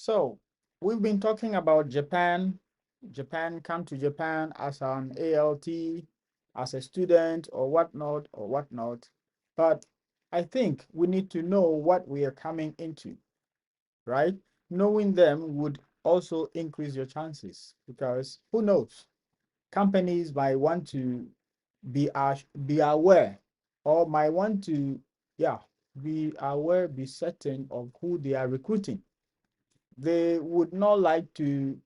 So we've been talking about Japan. Come to Japan as an ALT, as a student or whatnot or whatnot. But I think we need to know what we are coming into, right? Knowing them would also increase your chances because who knows? Companies might want to be aware or might want to, yeah, be aware, be certain of who they are recruiting. They would not like to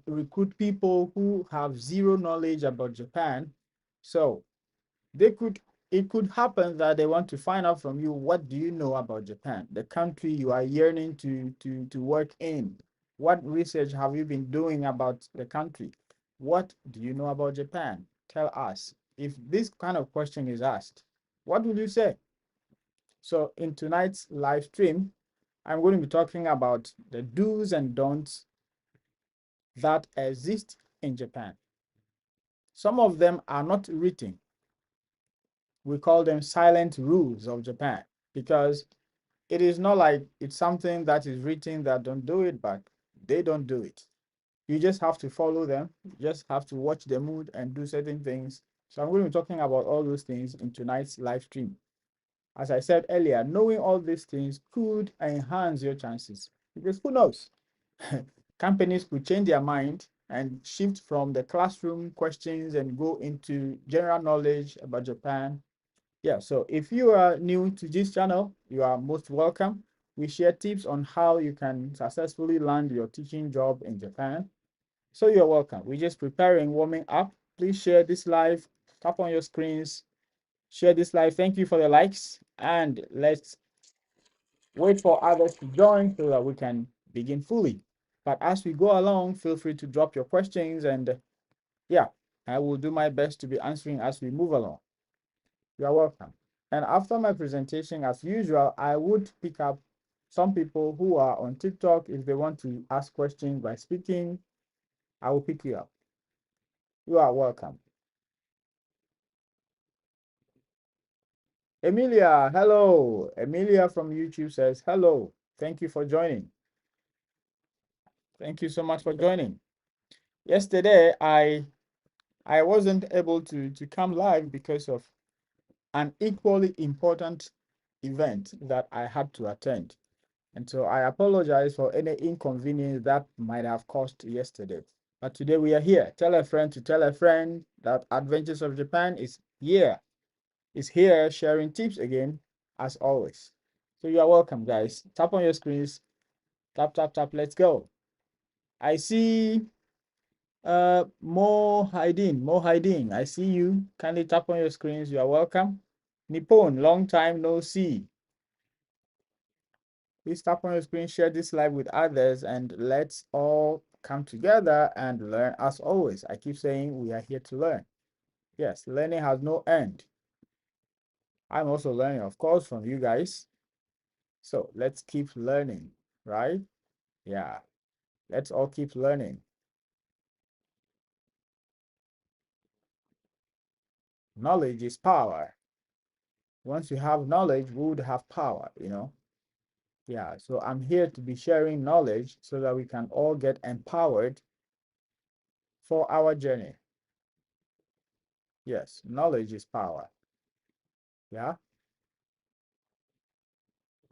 recruit people who have zero knowledge about Japan. So they could it could happen that they want to find out from you, what do you know about Japan, the country you are yearning to work in. What research have you been doing about the country? What do you know about Japan? Tell us. If this kind of question is asked, what will you say? So in tonight's live stream, I'm going to be talking about the do's and don'ts that exist in Japan. Some of them are not written. We call them silent rules of Japan because it is not like it's something that is written that don't do it, but they don't do it. You just have to follow them. You just have to watch the mood and do certain things. So I'm going to be talking about all those things in tonight's live stream. As I said earlier, knowing all these things could enhance your chances because who knows? Companies could change their mind and shift from the classroom questions and go into general knowledge about Japan. Yeah, so if you are new to this channel, you are most welcome. We share tips on how you can successfully land your teaching job in Japan. So you're welcome. We're just preparing, warming up. Please share this live, tap on your screens, share this live. Thank you for the likes, and let's wait for others to join so that we can begin fully. But as we go along, feel free to drop your questions, and yeah, I will do my best to be answering as we move along. You are welcome. And after my presentation, as usual, I would pick up some people who are on TikTok. If they want to ask questions by speaking, I will pick you up. You are welcome. Emilia, hello. Emilia from YouTube says hello. Thank you for joining. Thank you so much for joining. Yesterday, I wasn't able to come live because of an equally important event that I had to attend. And so I apologize for any inconvenience that might have caused yesterday. But today we are here. Tell a friend to tell a friend that Adventures of Japan is here sharing tips again, as always. So you are welcome, guys. Tap on your screens. Tap, tap, tap. Let's go. I see Mo Haidin. I see you. Kindly tap on your screens. You are welcome. Nippon, long time no see. Please tap on your screen, share this live with others, and let's all come together and learn as always. I keep saying we are here to learn. Yes, learning has no end. I'm also learning, of course, from you guys. So let's keep learning, right? Yeah, let's all keep learning. Knowledge is power. Once you have knowledge, we would have power, you know? Yeah, so I'm here to be sharing knowledge so that we can all get empowered for our journey. Yes, knowledge is power. Yeah,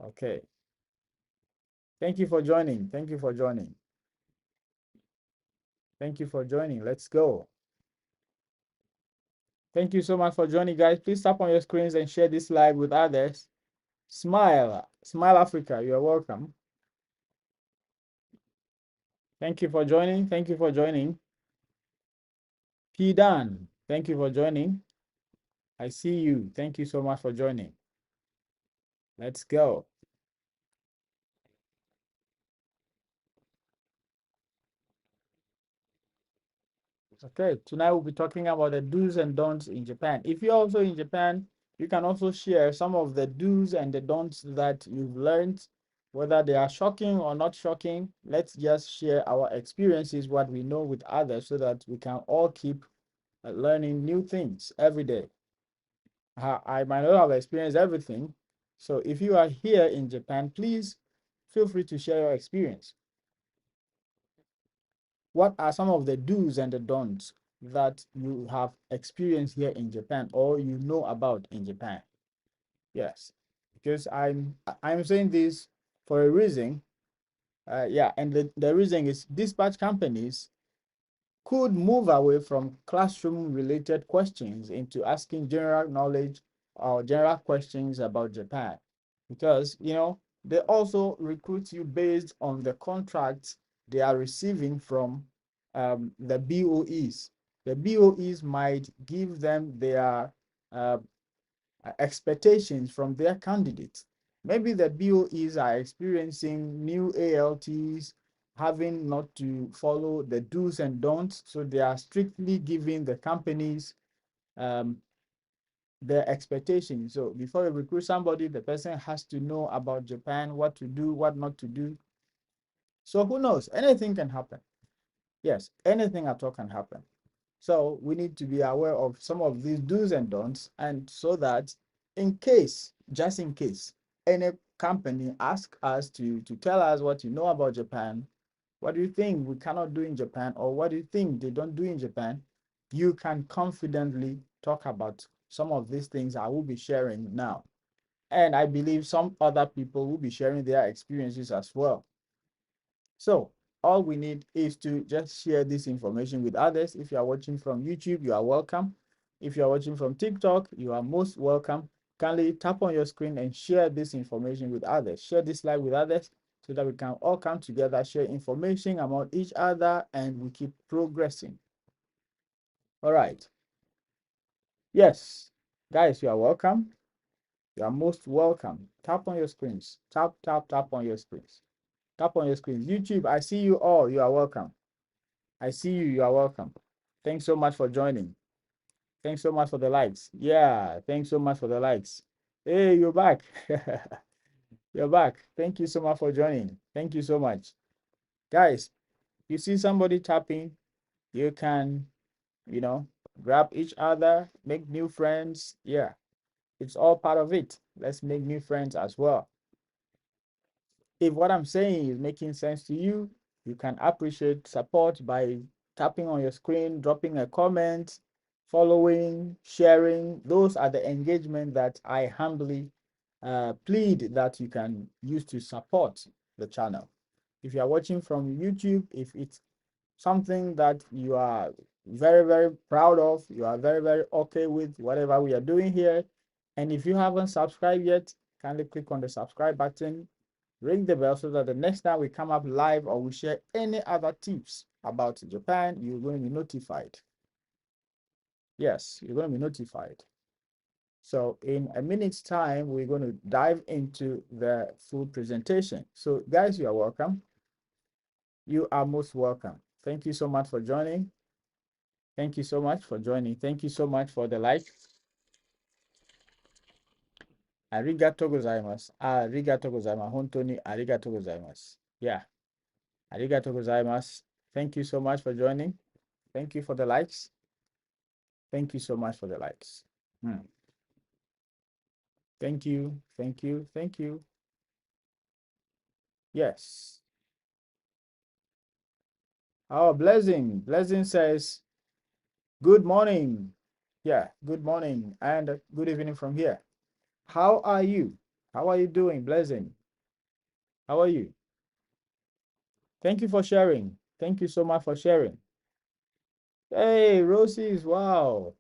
okay. Thank you for joining. Thank you for joining. Thank you for joining. Let's go. Thank you so much for joining, guys. Please tap on your screens and share this live with others. Smile. Smile Africa. You're welcome. Thank you for joining. Thank you for joining. P. Dan. Thank you for joining. I see you. Thank you so much for joining. Let's go. Okay, tonight we'll be talking about the do's and don'ts in Japan. If you're also in Japan, you can also share some of the do's and the don'ts that you've learned, whether they are shocking or not shocking. Let's just share our experiences, what we know with others, so that we can all keep learning new things every day. I might not have experienced everything. So if you are here in Japan, please feel free to share your experience. What are some of the do's and the don'ts that you have experienced here in Japan or you know about in Japan? Yes, because I'm saying this for a reason. Yeah, and the reason is dispatch companies could move away from classroom related questions into asking general knowledge or general questions about Japan, because they also recruit you based on the contracts they are receiving from the BOEs. The BOEs might give them their uh, expectations from their candidates. Maybe the BOEs are experiencing new ALTs, having not to follow the do's and don'ts, so they are strictly giving the companies um, their expectations. So before you recruit somebody, the person has to know about Japan, what to do, what not to do. So who knows? Anything can happen. Yes, anything at all can happen. So we need to be aware of some of these do's and don'ts, and so that in case, just in case, any company asks us to tell us what you know about Japan, what do you think we cannot do in Japan, or what do you think they don't do in Japan, you can confidently talk about some of these things I will be sharing now. And I believe some other people will be sharing their experiences as well. So all we need is to just share this information with others. If you are watching from YouTube, you are welcome. If you are watching from TikTok, you are most welcome. Kindly tap on your screen and share this information with others. Share this live with others so that we can all come together, share information about each other, and we keep progressing. All right. Yes, guys, you are welcome. You are most welcome. Tap on your screens. Tap, tap, tap on your screens. Tap on your screens. YouTube, I see you all. You are welcome. I see you. You are welcome. Thanks so much for joining. Thanks so much for the likes. Yeah, thanks so much for the likes. Hey, you're back. You're back. Thank you so much for joining. Thank you so much. Guys, you see somebody tapping, you can, grab each other, make new friends. Yeah, it's all part of it. Let's make new friends as well. If what I'm saying is making sense to you, you can appreciate support by tapping on your screen, dropping a comment, following, sharing. Those are the engagement that I humbly plead that you can use to support the channel. If you are watching from YouTube, if it's something that you are very, very proud of, you are very, very okay with whatever we are doing here, and if you haven't subscribed yet, kindly click on the subscribe button, ring the bell so that the next time we come up live or we share any other tips about Japan, you're going to be notified. Yes, you're going to be notified. So in a minute's time, we're going to dive into the full presentation. So guys, you are welcome. You are most welcome. Thank you so much for joining. Thank you so much for joining. Thank you so much for the like. Arigato gozaimasu. Arigato gozaimasu. Hontou ni arigato gozaimasu. Yeah. Arigato gozaimasu. Thank you so much for joining. Thank you for the likes. Thank you so much for the likes. Thank you. Thank you. Thank you. Yes. Oh, Blessing. Blessing says, good morning. Yeah, good morning and good evening from here. How are you? How are you doing, Blessing? How are you? Thank you for sharing. Thank you so much for sharing. Hey, roses. Wow.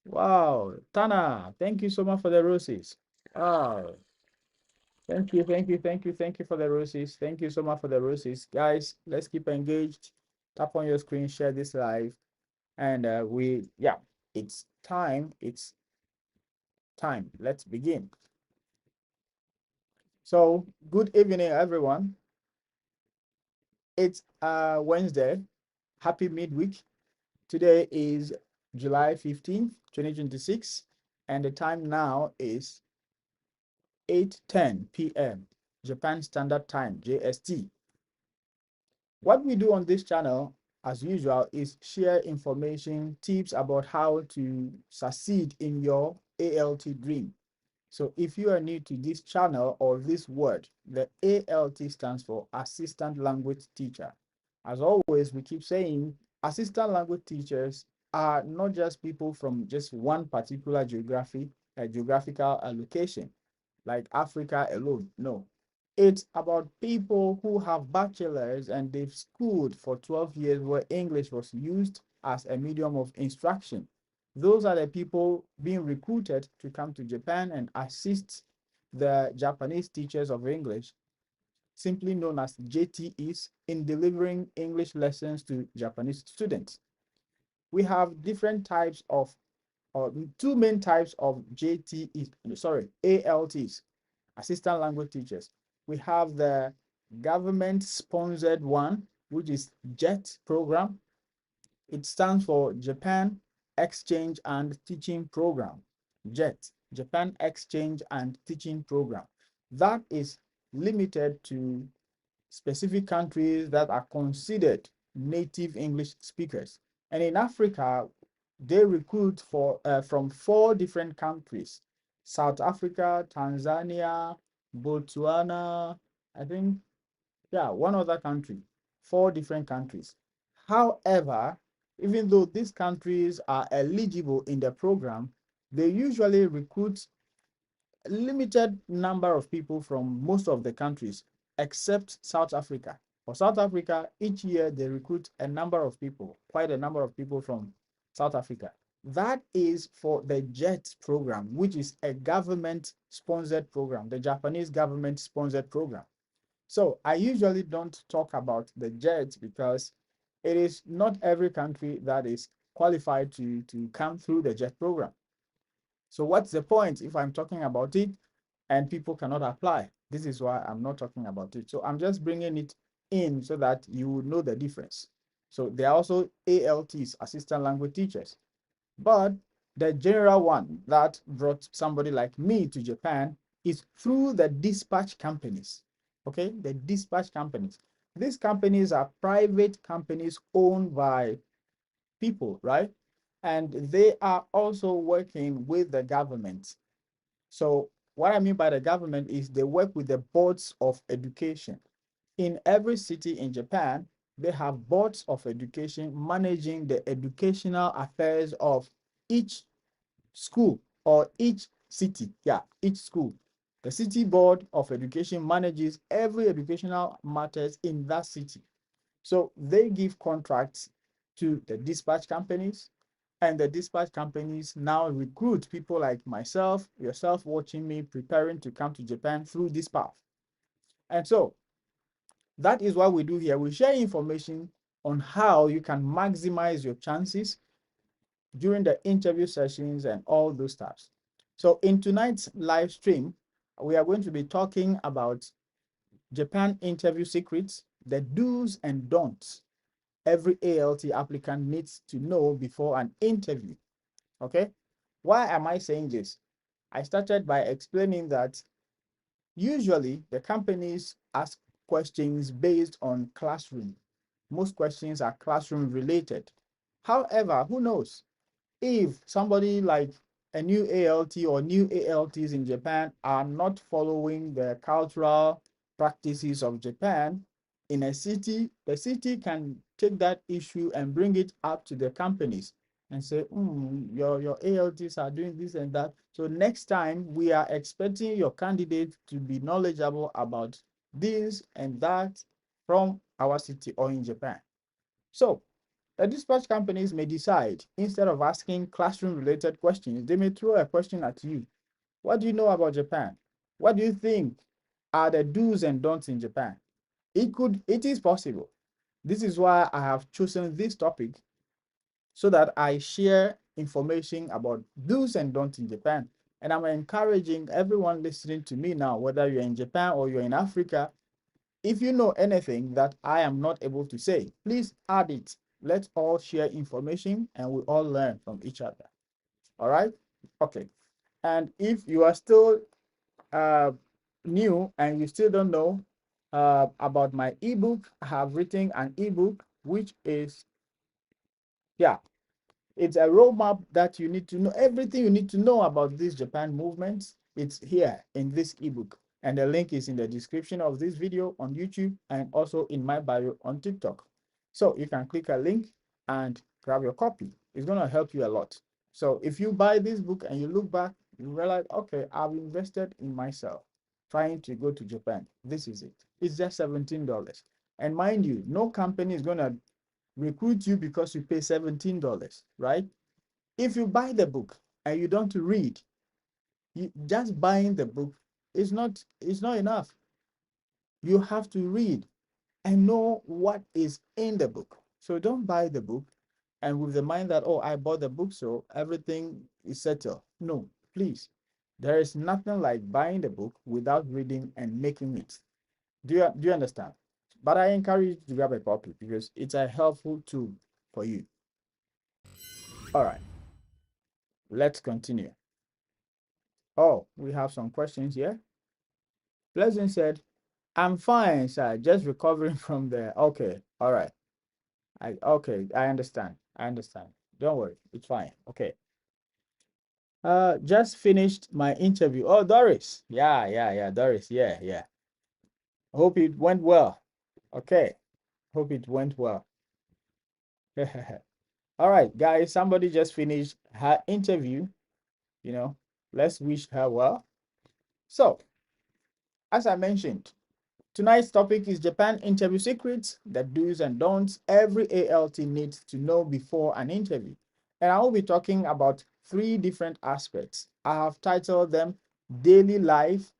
Wow. Tana, thank you so much for the roses. Wow. Thank you, thank you, thank you, thank you for the roses. Thank you so much for the roses. Guys, let's keep engaged. Tap on your screen, share this live. And it's time. It's time. Let's begin. So, good evening, everyone. It's Wednesday. Happy midweek. Today is July 15th, 2026, and the time now is 8:10 p.m. Japan Standard Time, JST. What we do on this channel, as usual, is share information, tips about how to succeed in your ALT dream. So if you are new to this channel or this word, the ALT stands for Assistant Language Teacher. As always, we keep saying assistant language teachers are not just people from just one particular geographical location, like Africa alone. No, it's about people who have bachelors and they've schooled for 12 years where English was used as a medium of instruction. Those are the people being recruited to come to Japan and assist the Japanese teachers of English, simply known as JTEs, in delivering English lessons to Japanese students. We have different types of, or two main types of ALTs, assistant language teachers. We have the government-sponsored one, which is JET program. It stands for Japan Exchange and Teaching Program. JET, Japan Exchange and Teaching Program. That is limited to specific countries that are considered native English speakers. And in Africa, they recruit from 4 different countries: South Africa, Tanzania, Botswana, I think, yeah, one other country, 4 different countries. However, even though these countries are eligible in the program, they usually recruit a limited number of people from most of the countries, except South Africa. For South Africa, each year they recruit a number of people, quite a number of people from South Africa. That is for the JET program, which is a government-sponsored program, the Japanese government-sponsored program. So I usually don't talk about the JET because it is not every country that is qualified to come through the JET program. So what's the point if I'm talking about it and people cannot apply? This is why I'm not talking about it. So I'm just bringing it in so that you would know the difference. So there are also ALTs, assistant language teachers. But the general one that brought somebody like me to Japan is through the dispatch companies. Okay, the dispatch companies. These companies are private companies owned by people, right? And they are also working with the government. So what I mean by the government is they work with the boards of education. In every city in Japan, they have boards of education managing the educational affairs of each school or each city. Yeah, each school. The city board of education manages every educational matters in that city. So they give contracts to the dispatch companies, and the dispatch companies now recruit people like myself, yourself watching me, preparing to come to Japan through this path. And so that is what we do here. We share information on how you can maximize your chances during the interview sessions and all those stuff. So in tonight's live stream, we are going to be talking about Japan interview secrets, the do's and don'ts every ALT applicant needs to know before an interview. Okay, why am I saying this? I started by explaining that usually the companies ask questions based on classroom. Most questions are classroom related. However, who knows? If somebody like a new ALT or new ALTs in Japan are not following the cultural practices of Japan in a city, the city can take that issue and bring it up to the companies and say, your ALTs are doing this and that. So next time we are expecting your candidate to be knowledgeable about this and that from our city or in Japan. So the dispatch companies may decide, instead of asking classroom-related questions, they may throw a question at you. What do you know about Japan? What do you think are the do's and don'ts in Japan? It is possible. This is why I have chosen this topic, so that I share information about do's and don'ts in Japan. And I'm encouraging everyone listening to me now, whether you're in Japan or you're in Africa, if you know anything that I am not able to say, please add it. Let's all share information and we all learn from each other. All right? Okay. And if you are still new and you still don't know about my ebook, I have written an ebook, which is, yeah, it's a roadmap that you need to know, everything you need to know about this Japan movement. It's here in this ebook. And the link is in the description of this video on YouTube and also in my bio on TikTok. So you can click a link and grab your copy. It's going to help you a lot. So if you buy this book and you look back, you realize, okay, I've invested in myself trying to go to Japan. This is it. It's just $17. And mind you, no company is going to recruit you because you pay $17, right? If you buy the book and you don't read, just buying the book is not enough. You have to read and know what is in the book. So don't buy the book and with the mind that, oh, I bought the book, so everything is settled. No, please. There is nothing like buying the book without reading and making it. Do you understand? But I encourage you to grab a copy because it's a helpful tool for you. All right, let's continue. Oh, we have some questions here. Pleasant said, I'm fine, sir. Just recovering from the. Okay, all right. I understand. I understand. Don't worry, it's fine. Okay. Just finished my interview. Oh, Doris. Yeah, Doris. Yeah. Hope it went well. Okay. Hope it went well. All right, guys. Somebody just finished her interview. Let's wish her well. So, as I mentioned, tonight's topic is Japan interview secrets, the do's and don'ts every ALT needs to know before an interview. And I will be talking about 3 different aspects. I have titled them daily life,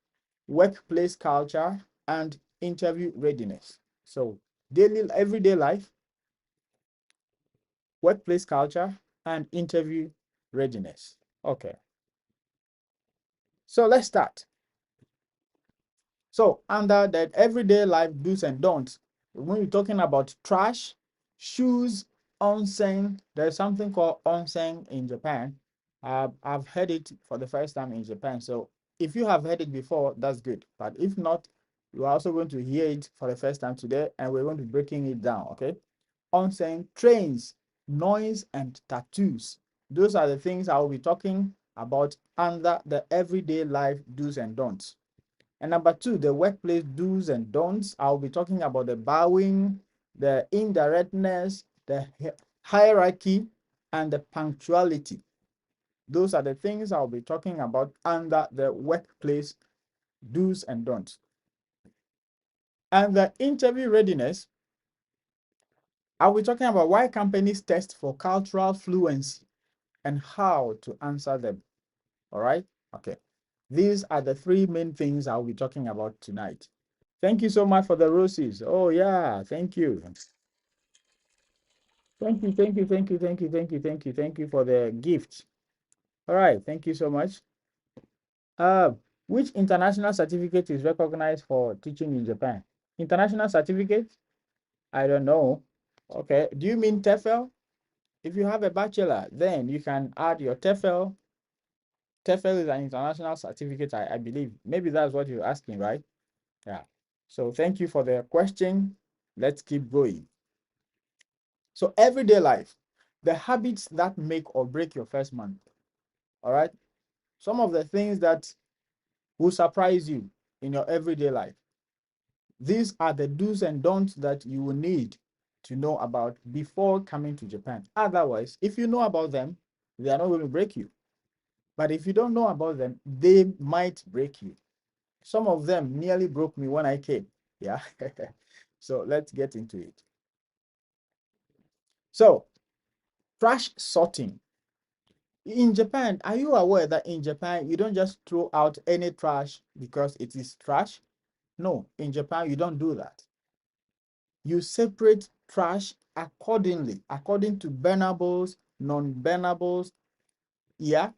workplace culture, and interview readiness. So, everyday life, workplace culture, and interview readiness. Okay. So, let's start. So under that everyday life do's and don'ts, when you're talking about trash, shoes, onsen, there's something called onsen in Japan. I've heard it for the first time in Japan. So if you have heard it before, that's good. But if not, you are also going to hear it for the first time today, and we're going to be breaking it down, okay? Onsen, trains, noise, and tattoos. Those are the things I will be talking about under the everyday life do's and don'ts. And number 2, the workplace do's and don'ts. I'll be talking about the bowing, the indirectness, the hierarchy, and the punctuality. Those are the things I'll be talking about under the workplace do's and don'ts. And the interview readiness, I'll be talking about why companies test for cultural fluency and how to answer them. All right? Okay. These are the 3 main things I'll be talking about tonight. Thank you so much for the roses. Oh, yeah. Thank you. Thank you for the gift. All right. Thank you so much. Which international certificate is recognized for teaching in Japan? International certificate? I don't know. Okay. Do you mean TEFL? If you have a bachelor, then you can add your TEFL. TEFL is an international certificate, I believe. Maybe that's what you're asking, right? Yeah. So thank you for the question. Let's keep going. So everyday life, the habits that make or break your first month. All right. Some of the things that will surprise you in your everyday life. These are the do's and don'ts that you will need to know about before coming to Japan. Otherwise, if you know about them, they are not going to break you. But if you don't know about them, they might break you. Some of them nearly broke me when I came. Yeah. So let's get into it. So, trash sorting. In Japan, are you aware that in Japan, you don't just throw out any trash because it is trash? No, in Japan, you don't do that. You separate trash accordingly, according to burnables, non-burnables, yeah,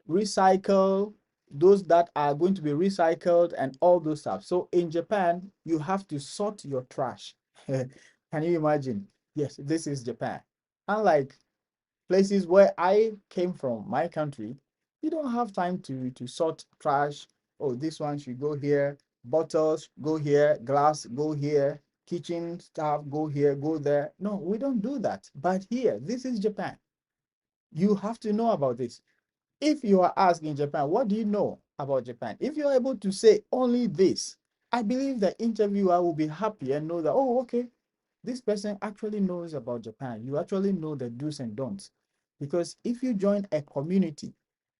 recycle, those that are going to be recycled and all those stuff. So in Japan, you have to sort your trash. Can you imagine? Yes, this is Japan. Unlike places where I came from, my country, you don't have time to sort trash. Oh, this one should go here, bottles go here, glass go here, kitchen stuff go here, go there. No, we don't do that. But here, this is Japan. You have to know about this. if you are asked in Japan, what do you know about Japan? If you're able to say only this, I believe the interviewer will be happy and know that, oh, okay, this person actually knows about Japan. You actually know the do's and don'ts. Because if you join a community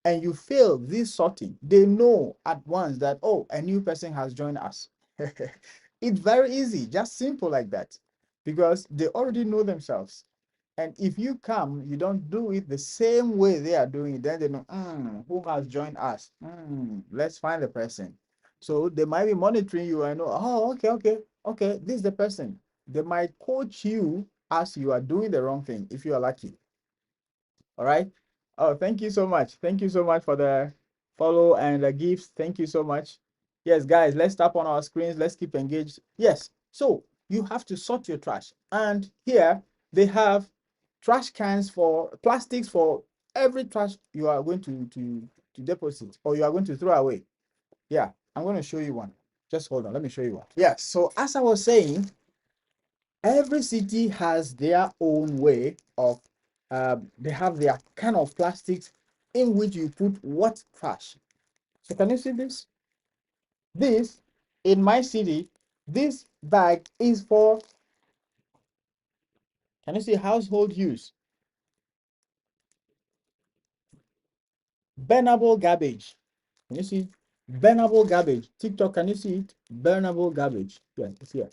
and you fail this sorting, they know at once that, oh, a new person has joined us. It's very easy, just simple like that, because they already know themselves. And if you come, you don't do it the same way they are doing it, then they know, who has joined us? Let's find the person. So they might be monitoring you and know, oh, okay, this is the person. They might coach you as you are doing the wrong thing if you are lucky. All right. Oh, thank you so much. Thank you so much for the follow and the gifts. Thank you so much. Yes, guys, let's tap on our screens. Let's keep engaged. Yes. So you have to sort your trash. And here they have trash cans for plastics for every trash you are going to deposit or you are going to throw away. Yeah, I'm going to show you one. Just hold on. Let me show you one. Yeah. So as I was saying, every city has their own way of they have their kind of plastics in which you put what trash. So can you see this? This in my city, this bag is for, can you see, household use, burnable garbage. Can you see burnable garbage? TikTok, can you see it? Burnable garbage. Yes, it's here.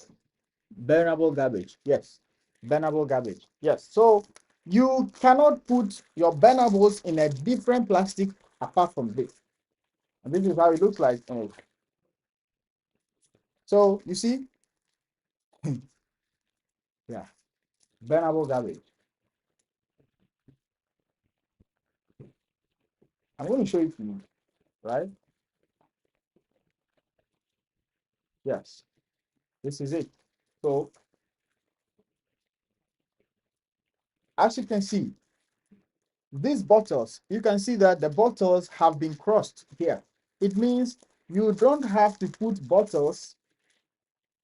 Burnable garbage. Yes. Burnable garbage. Yes. So you cannot put your burnables in a different plastic apart from this. And this is how it looks like. So you see, yeah, burnable garbage. I'm going to show it to you, right? Yes, this is it. So as you can see, these bottles, you can see that the bottles have been crossed here. It means you don't have to put bottles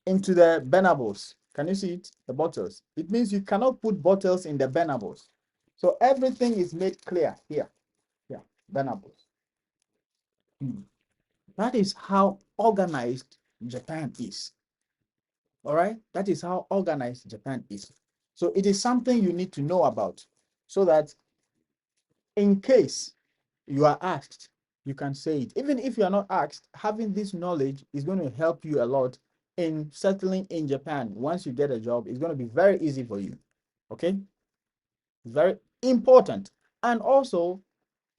into the burnables. Can you see it? The bottles. It means you cannot put bottles in the burnables. So everything is made clear here. Yeah, burnables. That is how organized Japan is. All right. That is how organized Japan is. So it is something you need to know about so that in case you are asked, you can say it. Even if you are not asked, having this knowledge is going to help you a lot in settling in Japan. Once you get a job, it's going to be very easy for you. Okay? Very important. And also,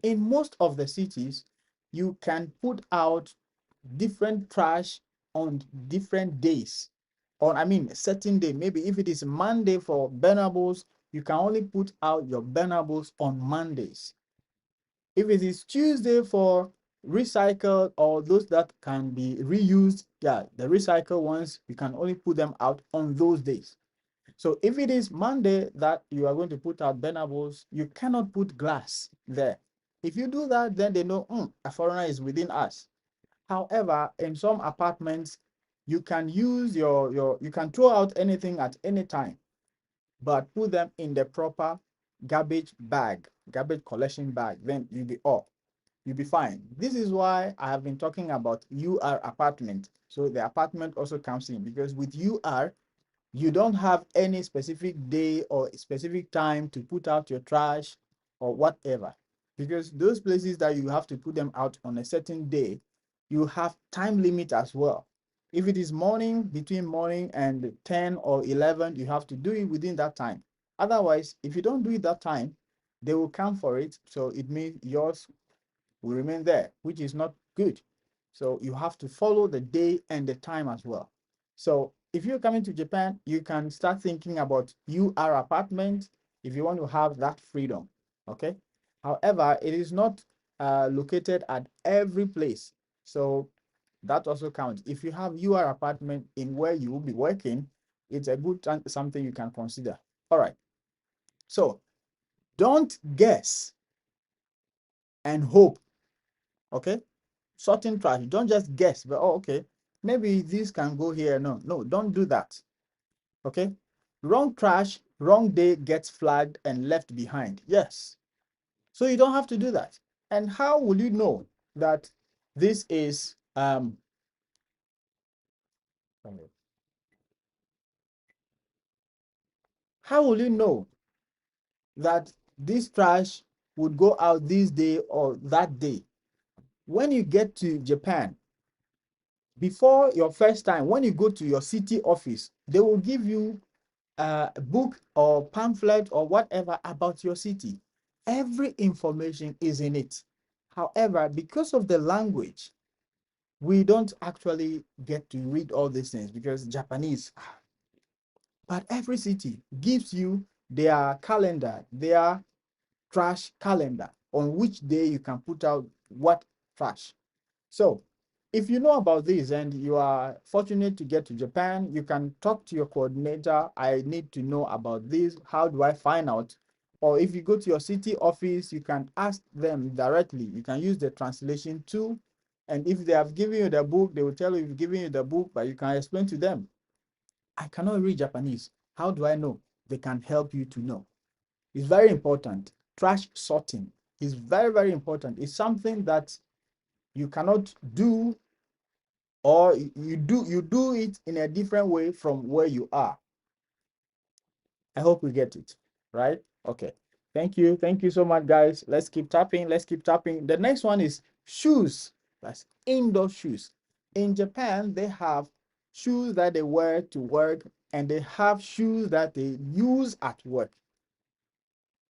in most of the cities, you can put out different trash on different days. Or I mean, a certain day. Maybe if it is Monday for burnables, you can only put out your burnables on Mondays. If it is Tuesday for recycled or those that can be reused, yeah, the recycled ones, you can only put them out on those days. So if it is Monday that you are going to put out burnables, you cannot put glass there. If you do that, then they know a foreigner is within us. However, in some apartments, you can use you can throw out anything at any time, but put them in the proper garbage bag, garbage collection bag, then you'll be fine. This is why I have been talking about UR apartment. So the apartment also comes in because with UR, you don't have any specific day or specific time to put out your trash or whatever. Because those places that you have to put them out on a certain day, you have time limit as well. If it is morning, between morning and 10 or 11, you have to do it within that time. Otherwise, if you don't do it that time, they will come for it. So it means yours will remain there, which is not good. So you have to follow the day and the time as well. So if you're coming to Japan, you can start thinking about UR apartment if you want to have that freedom. Okay. However, it is not located at every place. So that also counts. If you have UR apartment in where you will be working, it's a good something you can consider. All right. So don't guess and hope. Okay. Sorting trash. Don't just guess, but oh, okay, maybe this can go here. No, don't do that. Okay. Wrong trash, wrong day gets flagged and left behind. Yes. So you don't have to do that. And how will you know that this is how will you know that this trash would go out this day or that day? When you get to Japan, before your first time, when you go to your city office, they will give you a book or pamphlet or whatever about your city. Every information is in it. However, because of the language, we don't actually get to read all these things because Japanese. But every city gives you their calendar, their trash calendar, on which day you can put out what trash. So if you know about this and you are fortunate to get to Japan, you can talk to your coordinator. I need to know about this. How do I find out? Or if you go to your city office, you can ask them directly. You can use the translation tool. And if they have given you the book, they will tell you if giving you the book, but you can explain to them. I cannot read Japanese. How do I know? They can help you to know. It's very important. Trash sorting is very, very important. It's something that you cannot do, or you do it in a different way from where you are. I hope we get it, right? Okay. Thank you so much, guys. Let's keep tapping. Let's keep tapping. The next one is shoes. That's indoor shoes. In Japan, they have shoes that they wear to work, and they have shoes that they use at work.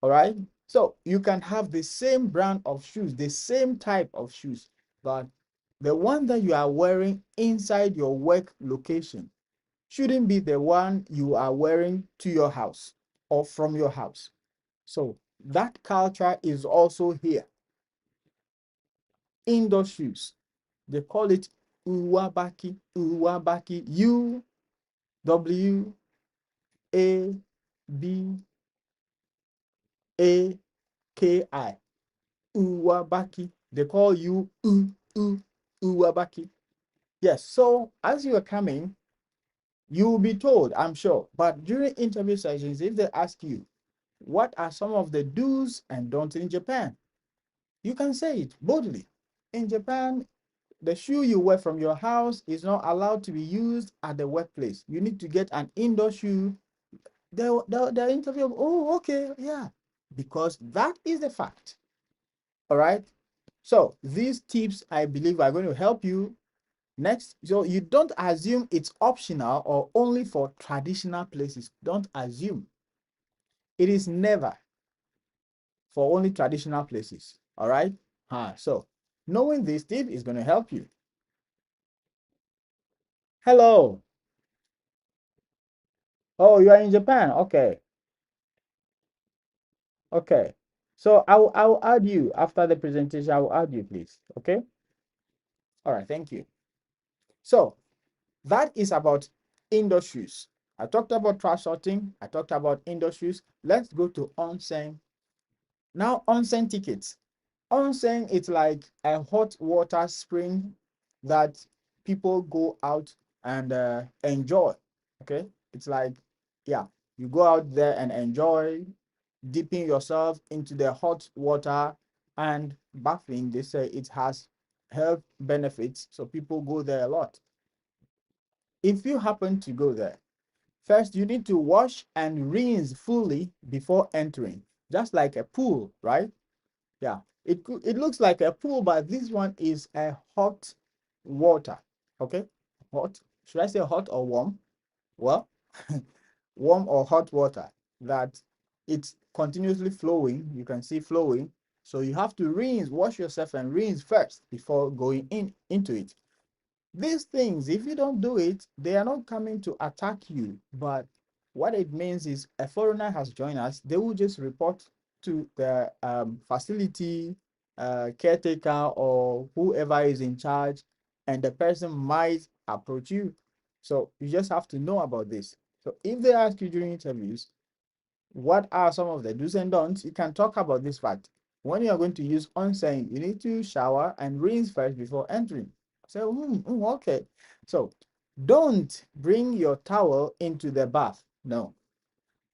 All right. So you can have the same brand of shoes, the same type of shoes, but the one that you are wearing inside your work location shouldn't be the one you are wearing to your house or from your house. So that culture is also here. Indoor shoes. They call it uwabaki, uwabaki, Uwabaki, uwabaki. They call you uwabaki. Yes, so as you are coming, you will be told, I'm sure, but during interview sessions, if they ask you, what are some of the do's and don'ts in Japan? You can say it boldly. In Japan, the shoe you wear from your house is not allowed to be used at the workplace. You need to get an indoor shoe. The interview, oh, okay, yeah, because that is the fact. All right. So these tips, I believe, are going to help you. Next, so you don't assume it's optional or only for traditional places. Don't assume. It is never for only traditional places. All right. So knowing this tip is going to help you. Hello. Oh, you are in Japan. Okay. Okay. So I'll add you after the presentation. I will add you, please. Okay. All right. Thank you. So that is about indoor shoes. I talked about trash sorting. I talked about indoor shoes. Let's go to onsen. Now, onsen tickets. Onsen, it's like a hot water spring that people go out and enjoy. Okay. It's like, yeah, you go out there and enjoy dipping yourself into the hot water and bathing. They say it has health benefits, so people go there a lot. If you happen to go there, first you need to wash and rinse fully before entering, just like a pool, right? Yeah, it looks like a pool, but this one is a hot water. Okay, hot. Should I say hot or warm? Well, warm or hot water that it's continuously flowing. You can see flowing. So you have to rinse, wash yourself and rinse first before going into it. These things, if you don't do it, they are not coming to attack you. But what it means is a foreigner has joined us, they will just report to the facility caretaker or whoever is in charge, and the person might approach you. So you just have to know about this. So if they ask you during interviews, what are some of the do's and don'ts, you can talk about this fact. When you are going to use onsen, you need to shower and rinse first before entering. So, okay. So, don't bring your towel into the bath. No.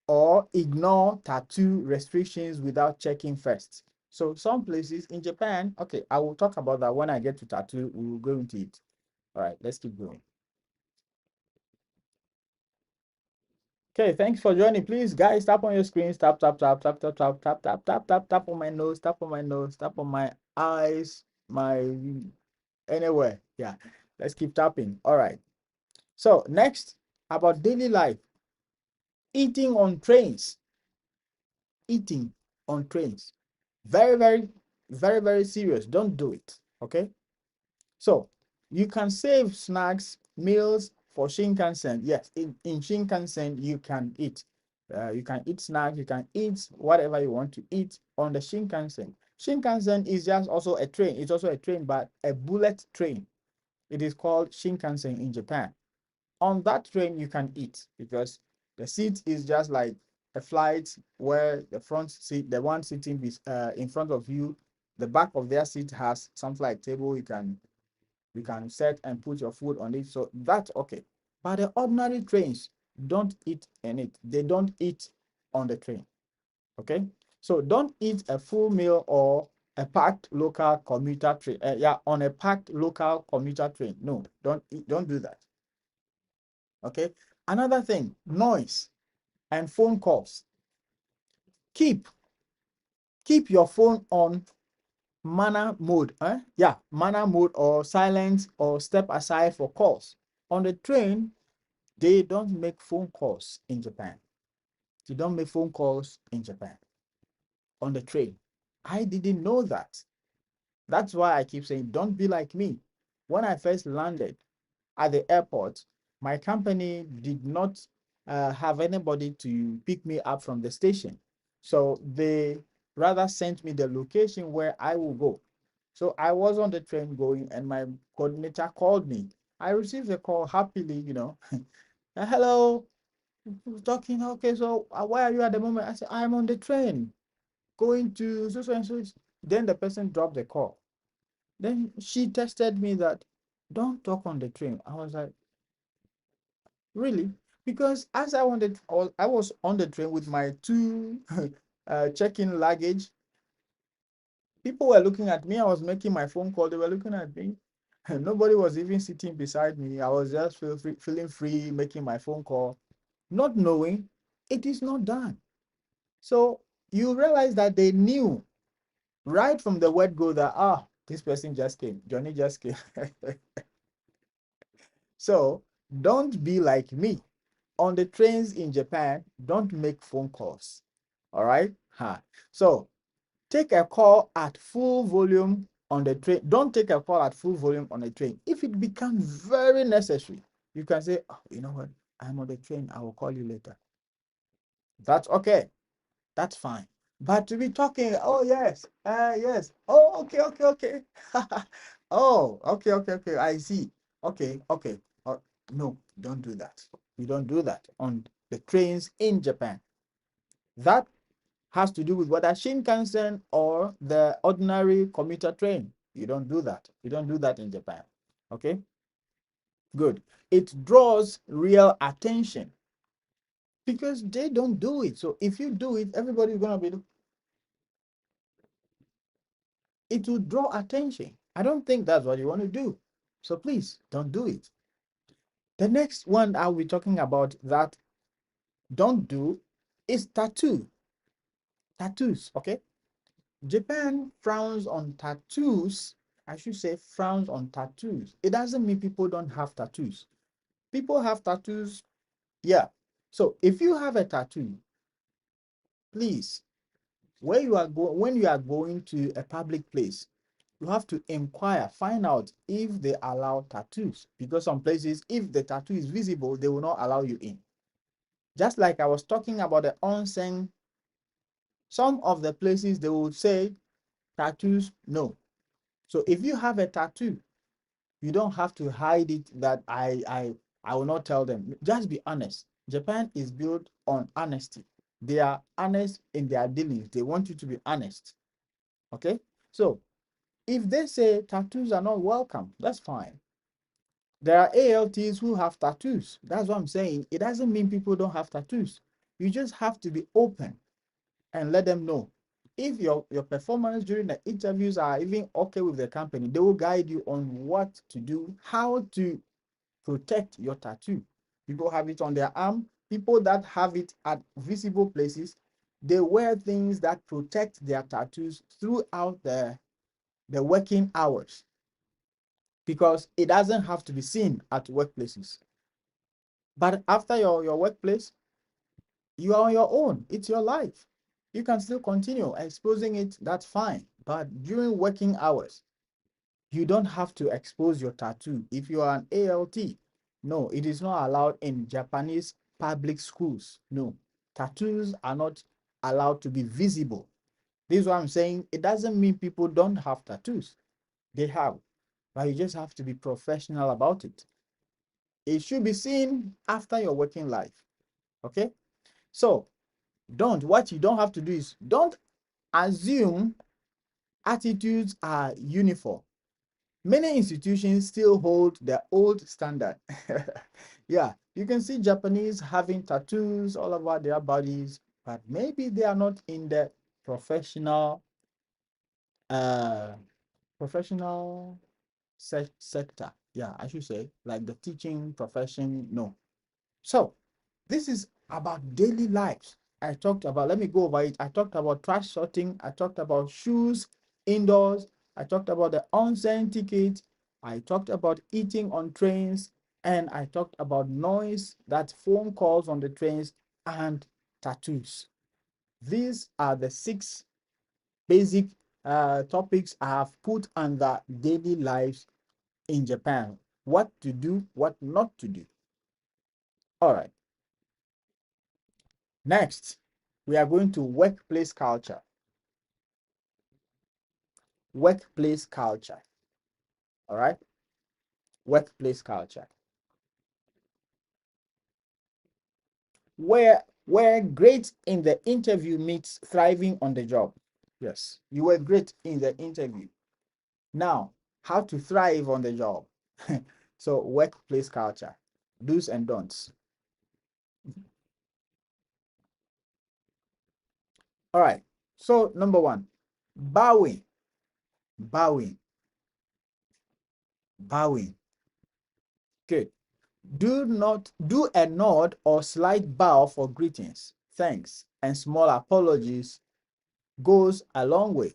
Or ignore tattoo restrictions without checking first. So some places in Japan, okay, I will talk about that when I get to tattoo. We will go into it. All right, let's keep going. Okay, thanks for joining. Please, guys, tap on your screens. Tap, tap, tap, tap, tap, tap, tap, tap, tap, tap, tap on my nose, tap on my nose, tap on my eyes, my anywhere. Yeah, let's keep tapping. All right. So next, about daily life. Eating on trains. Eating on trains. Very, very, very, very serious. Don't do it. Okay. So you can save snacks, meals for Shinkansen. Yes, in Shinkansen, you can eat. You can eat snacks, you can eat whatever you want to eat on the Shinkansen. Shinkansen is just also a train. It's also a train, but a bullet train. It is called Shinkansen in Japan. On that train, you can eat because the seat is just like a flight where the front seat, the one sitting in front of you, the back of their seat has something like table you can set and put your food on it. So that's okay. But the ordinary trains don't eat in it. They don't eat on the train. Okay. So don't eat a full meal or a packed local commuter train. Yeah, on a packed local commuter train. No, don't do that. Okay. Another thing, noise and phone calls. Keep your phone on manner mode. Yeah, manner mode or silence or step aside for calls. On the train, they don't make phone calls in Japan. They don't make phone calls in Japan on the train. I didn't know that. That's why I keep saying, don't be like me. When I first landed at the airport, my company did not have anybody to pick me up from the station. So they rather sent me the location where I will go. So I was on the train going, and my coordinator called me. I received the call happily, hello, talking. Okay, so where are you at the moment? I said, I'm on the train going to so so and so. Then the person dropped the call. Then she texted me that don't talk on the train. I was like, really? Because as I was on the train with my two check-in luggage. People were looking at me. I was making my phone call. They were looking at me. Nobody was even sitting beside me. I was just feeling free, making my phone call, not knowing it is not done. So you realize that they knew right from the word go that, this person just came. Johnny just came. So don't be like me. On the trains in Japan, don't make phone calls. All right? So take a call at full volume on the train. Don't take a call at full volume on the train. If it becomes very necessary, you can say, you know what? I'm on the train. I will call you later. That's okay. That's fine. But to be talking, oh yes, yes. Oh, okay, okay, okay. Oh, okay, okay, okay. I see. Okay, okay. No, don't do that. You don't do that on the trains in Japan. That has to do with whether Shinkansen or the ordinary commuter train. You don't do that. You don't do that in Japan. Okay? Good. It draws real attention because they don't do it. So if you do it, everybody's going to be, it will draw attention. I don't think that's what you want to do. So please don't do it. The next one I'll be talking about that don't do is tattoo. Tattoos, okay? Japan frowns on tattoos. I should say frowns on tattoos. It doesn't mean people don't have tattoos. People have tattoos. Yeah. So if you have a tattoo, please, when you are going to a public place, you have to inquire, find out if they allow tattoos. Because some places, if the tattoo is visible, they will not allow you in. Just like I was talking about the onsen, some of the places they will say tattoos, no. So if you have a tattoo, you don't have to hide it that I will not tell them. Just be honest. Japan is built on honesty. They are honest in their dealings. They want you to be honest. Okay? So if they say tattoos are not welcome, that's fine. There are ALTs who have tattoos. That's what I'm saying. It doesn't mean people don't have tattoos. You just have to be open and let them know. if your performance during the interviews are even okay with the company, they will guide you on what to do, how to protect your tattoo. People have it on their arm. People that have it at visible places, they wear things that protect their tattoos throughout the working hours, because it doesn't have to be seen at workplaces. But after your workplace, you are on your own. It's your life. You can still continue exposing it, that's fine. But during working hours, you don't have to expose your tattoo. If you are an ALT, no, it is not allowed in Japanese public schools. No, tattoos are not allowed to be visible. This is what I'm saying. It doesn't mean people don't have tattoos. They have, but you just have to be professional about it. It should be seen after your working life. Okay? So, what you don't have to do is don't assume attitudes are uniform. Many institutions still hold the old standard. Yeah, you can see Japanese having tattoos all over their bodies, but maybe they are not in the professional uh professional sector. Yeah, I should say, like the teaching profession. No. So this is about daily lives. I talked about, let me go over it. I talked about trash sorting. I talked about shoes indoors. I talked about the onsen ticket. I talked about eating on trains. And I talked about noise, that phone calls on the trains, and tattoos. These are the 6 basic topics I have put under daily lives in Japan. What to do, what not to do. All right. Next, we are going to workplace culture. Workplace culture. All right. Workplace culture. Where great in the interview meets thriving on the job. Yes, you were great in the interview. Now, how to thrive on the job. So, workplace culture, do's and don'ts. All right. So, number 1, bowing, bowing, bowing. Good. Do not do a nod or slight bow for greetings, thanks, and small apologies goes a long way.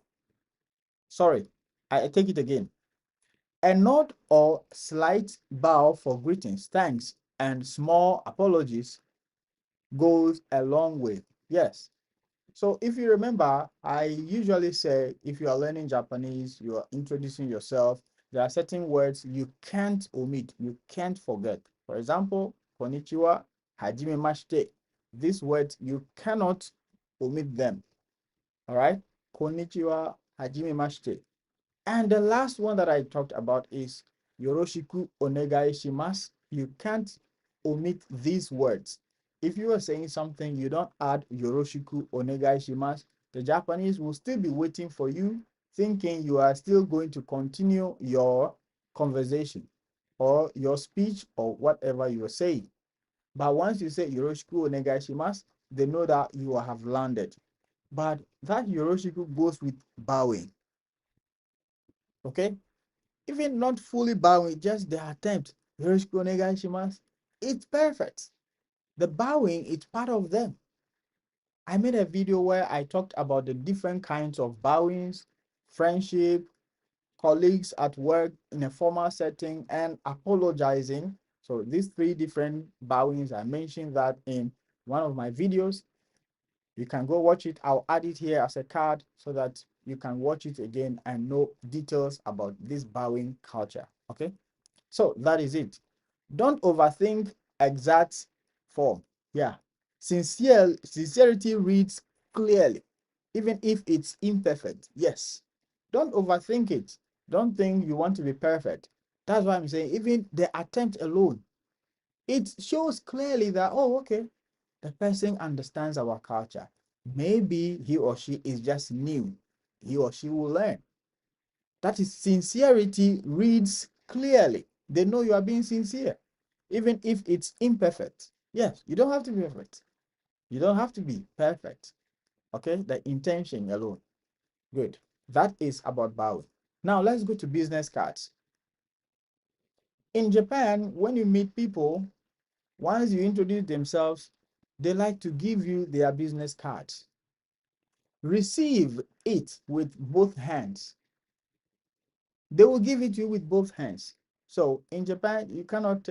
Sorry, I take it again. A nod or slight bow for greetings, thanks, and small apologies goes a long way. Yes. So if you remember, I usually say if you are learning Japanese, you are introducing yourself, there are certain words you can't omit, you can't forget. For example, konnichiwa, hajime mashite. These words, you cannot omit them. All right? Konnichiwa, hajime mashite. And the last one that I talked about is yoroshiku onegai shimasu. You can't omit these words. If you are saying something, you don't add yoroshiku onegai shimasu, the Japanese will still be waiting for you, thinking you are still going to continue your conversation or your speech or whatever you are saying. But once you say yoroshiku onegai shimasu, they know that you have landed. But that yoroshiku goes with bowing. Okay? Even not fully bowing, just the attempt. It's perfect. The bowing is part of them. I made a video where I talked about the different kinds of bowings, friendship, colleagues at work in a formal setting, and apologizing. So these 3 different bowings, I mentioned that in one of my videos. You can go watch it. I'll add it here as a card so that you can watch it again and know details about this bowing culture. Okay, so that is it. Don't overthink exact form. Yeah, sincerity reads clearly, even if it's imperfect. Yes, don't overthink it. Don't think you want to be perfect. That's why I'm saying even the attempt alone, it shows clearly that, oh, okay, the person understands our culture. Maybe he or she is just new. He or she will learn. That is, sincerity reads clearly. They know you are being sincere, even if it's imperfect. Yes, you don't have to be perfect. You don't have to be perfect. Okay, the intention alone. Good. That is about bowing. Now let's go to business cards. In Japan, when you meet people, once you introduce themselves, they like to give you their business cards. Receive it with both hands. They will give it to you with both hands. So in Japan, you cannot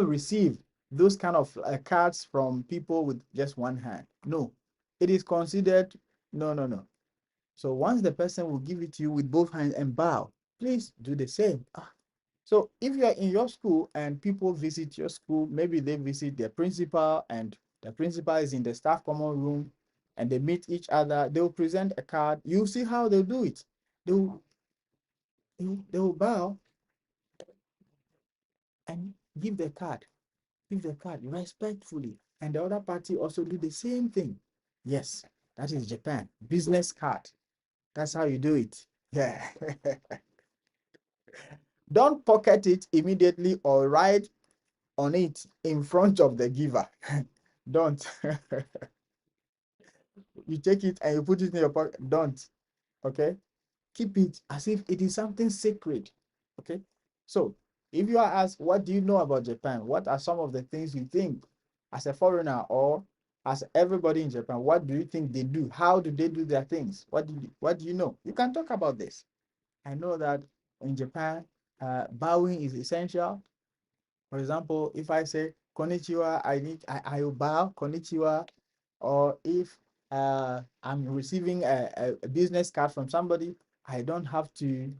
receive those kind of cards from people with just one hand. No, it is considered no, no, no. So once the person will give it to you with both hands and bow, please do the same. So if you are in your school and people visit your school, maybe they visit their principal and the principal is in the staff common room and they meet each other, they'll present a card. You'll see how they'll do it. They'll, they'll bow and give the card. Give the card respectfully. And the other party also do the same thing. Yes, that is Japan. Business card. That's how you do it. Yeah. Don't pocket it immediately or write on it in front of the giver. Don't. You take it and you put it in your pocket. Don't. Okay. Keep it as if it is something sacred. Okay. So if you are asked, what do you know about Japan? What are some of the things you think as a foreigner or as everybody in Japan? What do you think they do? How do they do their things? What do you know? You can talk about this. I know that in Japan, bowing is essential. For example, if I say konnichiwa, I will bow konnichiwa. Or if I'm receiving a business card from somebody, I don't have to,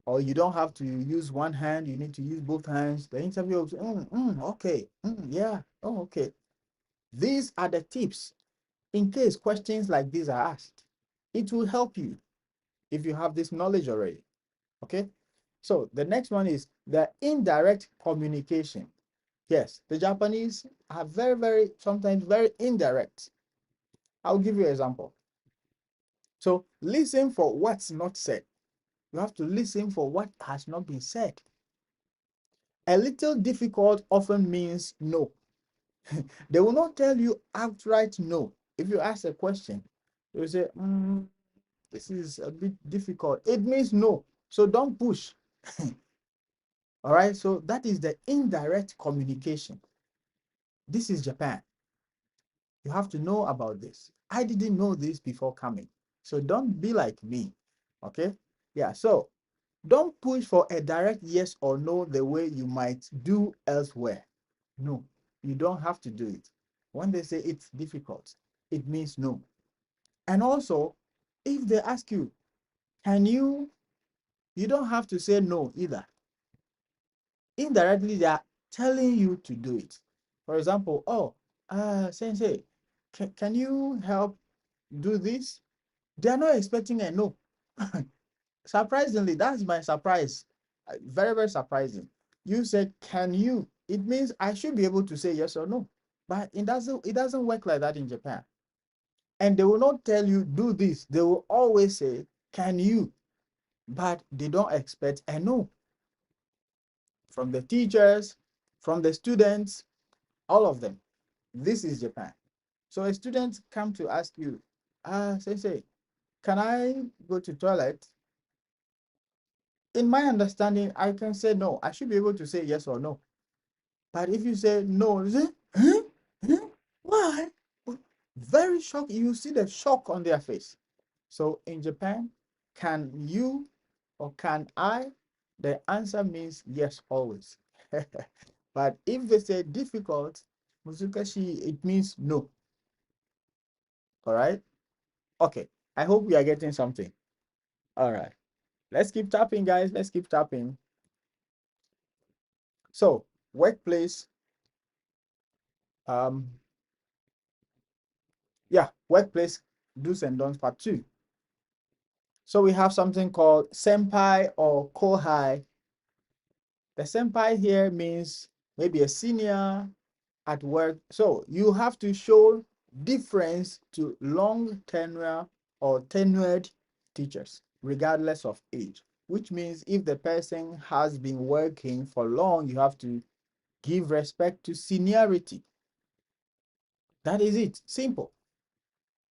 or you don't have to use one hand, you need to use both hands. The interviewer will say, okay, yeah, oh, okay. These are the tips in case questions like these are asked. It will help you if you have this knowledge already. Okay. So the next one is the indirect communication. Yes, the Japanese are sometimes very indirect. I'll give you an example. So listen for what's not said. You have to listen for what has not been said. A little difficult often means no. They will not tell you outright no. If you ask a question, they will say, this is a bit difficult. It means no. So don't push. All right. So that is the indirect communication. This is Japan. You have to know about this. I didn't know this before coming. So don't be like me. Okay. Yeah. So don't push for a direct yes or no the way you might do elsewhere. No, you don't have to do it. When they say it's difficult, it means no. And also, if they ask you, can you, you don't have to say no either. Indirectly, they are telling you to do it. For example, sensei, can you help do this? They are not expecting a no. Surprisingly, that's my surprise. Very, very surprising. You said, can you? It means I should be able to say yes or no. But it doesn't work like that in Japan. And they will not tell you, do this. They will always say, can you? But they don't expect a no. From the teachers, from the students, all of them. This is Japan. So a student come to ask you, sensei, can I go to toilet? In my understanding, I can say no. I should be able to say yes or no. But if you say no, you say, huh? Huh? Why? Very shocked. You see the shock on their face. So in Japan, can you or can I? The answer means yes always. But if they say difficult, Muzukashi, it means no. All right. Okay. I hope we are getting something. All right. Let's keep tapping, guys. Let's keep tapping. So, workplace. Um, yeah, workplace do's and don'ts part 2. So we have something called senpai or kohai. The senpai here means maybe a senior at work. So you have to show difference to long tenure or tenured teachers, regardless of age, which means if the person has been working for long, you have to give respect to seniority. That is it. Simple.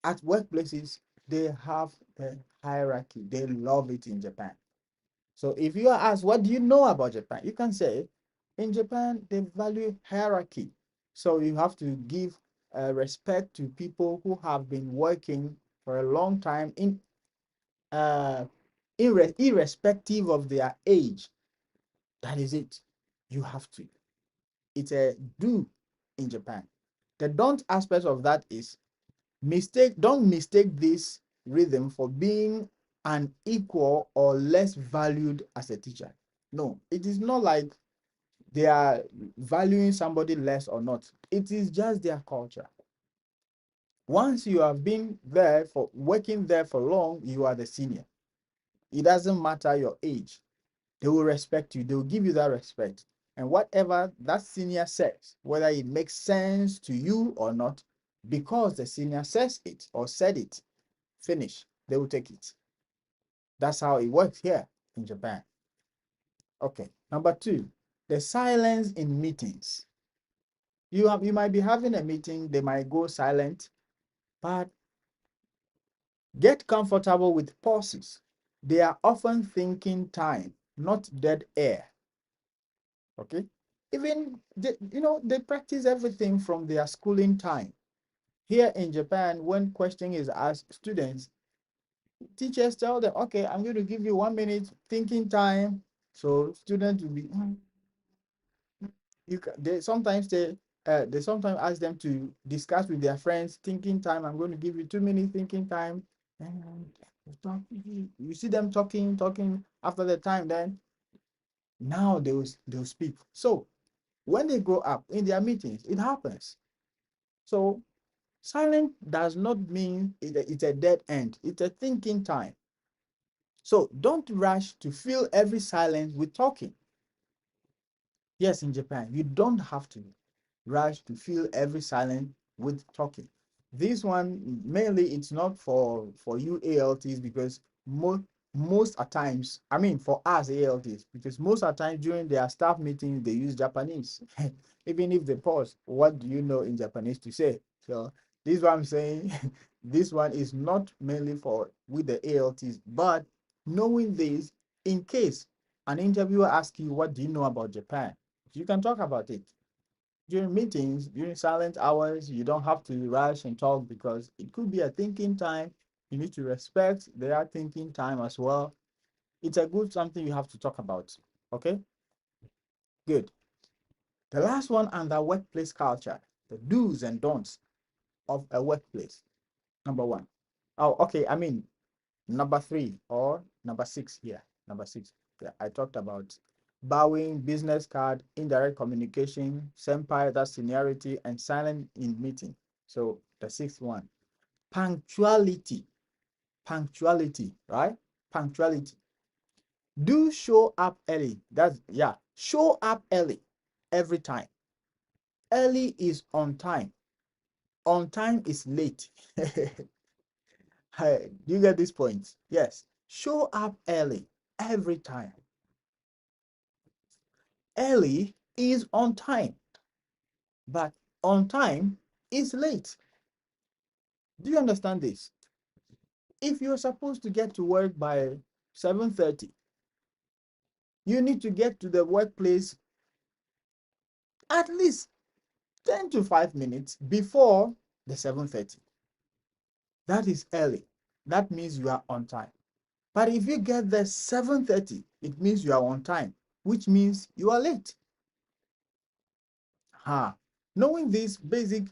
At workplaces, they have a hierarchy. They love it in Japan. So if you are asked, what do you know about Japan? You can say, in Japan, they value hierarchy. So you have to give respect to people who have been working for a long time uh, irrespective of their age. That is it. You have to. It's a do in Japan. The don't aspect of that is don't mistake this rhythm for being an equal or less valued as a teacher. No, it is not like they are valuing somebody less or not. It is just their culture. Once you have been there for working there for long, you are the senior. It doesn't matter your age. They will respect you. They will give you that respect. And whatever that senior says, whether it makes sense to you or not, because the senior says it or said it, finish, they will take it. That's how it works here in Japan. Okay. Number two, the silence in meetings. You might be having a meeting, they might go silent, but get comfortable with pauses. They are often thinking time, not dead air. Okay. Even they practice everything from their schooling time. Here in Japan, when question is asked, students, teachers tell them, okay, I'm going to give you 1 minute thinking time. So students will be they sometimes ask them to discuss with their friends thinking time. I'm going to give you 2 minutes thinking time. And you see them talking after the time, then now they'll speak. So when they grow up in their meetings, it happens. So silent does not mean it's a dead end. It's a thinking time. So don't rush to fill every silence with talking. Yes, in Japan, you don't have to rush to fill every silence with talking. This one mainly it's not for you ALTs because most at times, I mean for us ALTs, because most at times during their staff meetings they use Japanese. Even if they pause, what do you know in Japanese to say? So this is what I'm saying. This one is not mainly for with the ALTs, but knowing this in case an interviewer asks you what do you know about Japan, you can talk about it during meetings, during silent hours. You don't have to rush and talk because it could be a thinking time. You need to respect their thinking time as well. It's a good something you have to talk about. Okay, good. The last one under workplace culture, the do's and don'ts of a workplace. Number one. Oh, okay. I mean, number three or number six here. Number six. Yeah, I talked about bowing, business card, indirect communication, senpai, that's seniority, and silent in meeting. So the sixth one, punctuality. Punctuality, right? Punctuality. Do show up early. That's yeah. Show up early every time. Early is on time. On time is late. Hey, do you get this point? Yes. Show up early every time. Early is on time, but on time is late. Do you understand this? If you're supposed to get to work by 7:30, you need to get to the workplace at least 10 to 5 minutes before the 7:30. That is early. That means you are on time. But if you get there 7:30, it means you are on time, which means you are late. Ha. Knowing these basic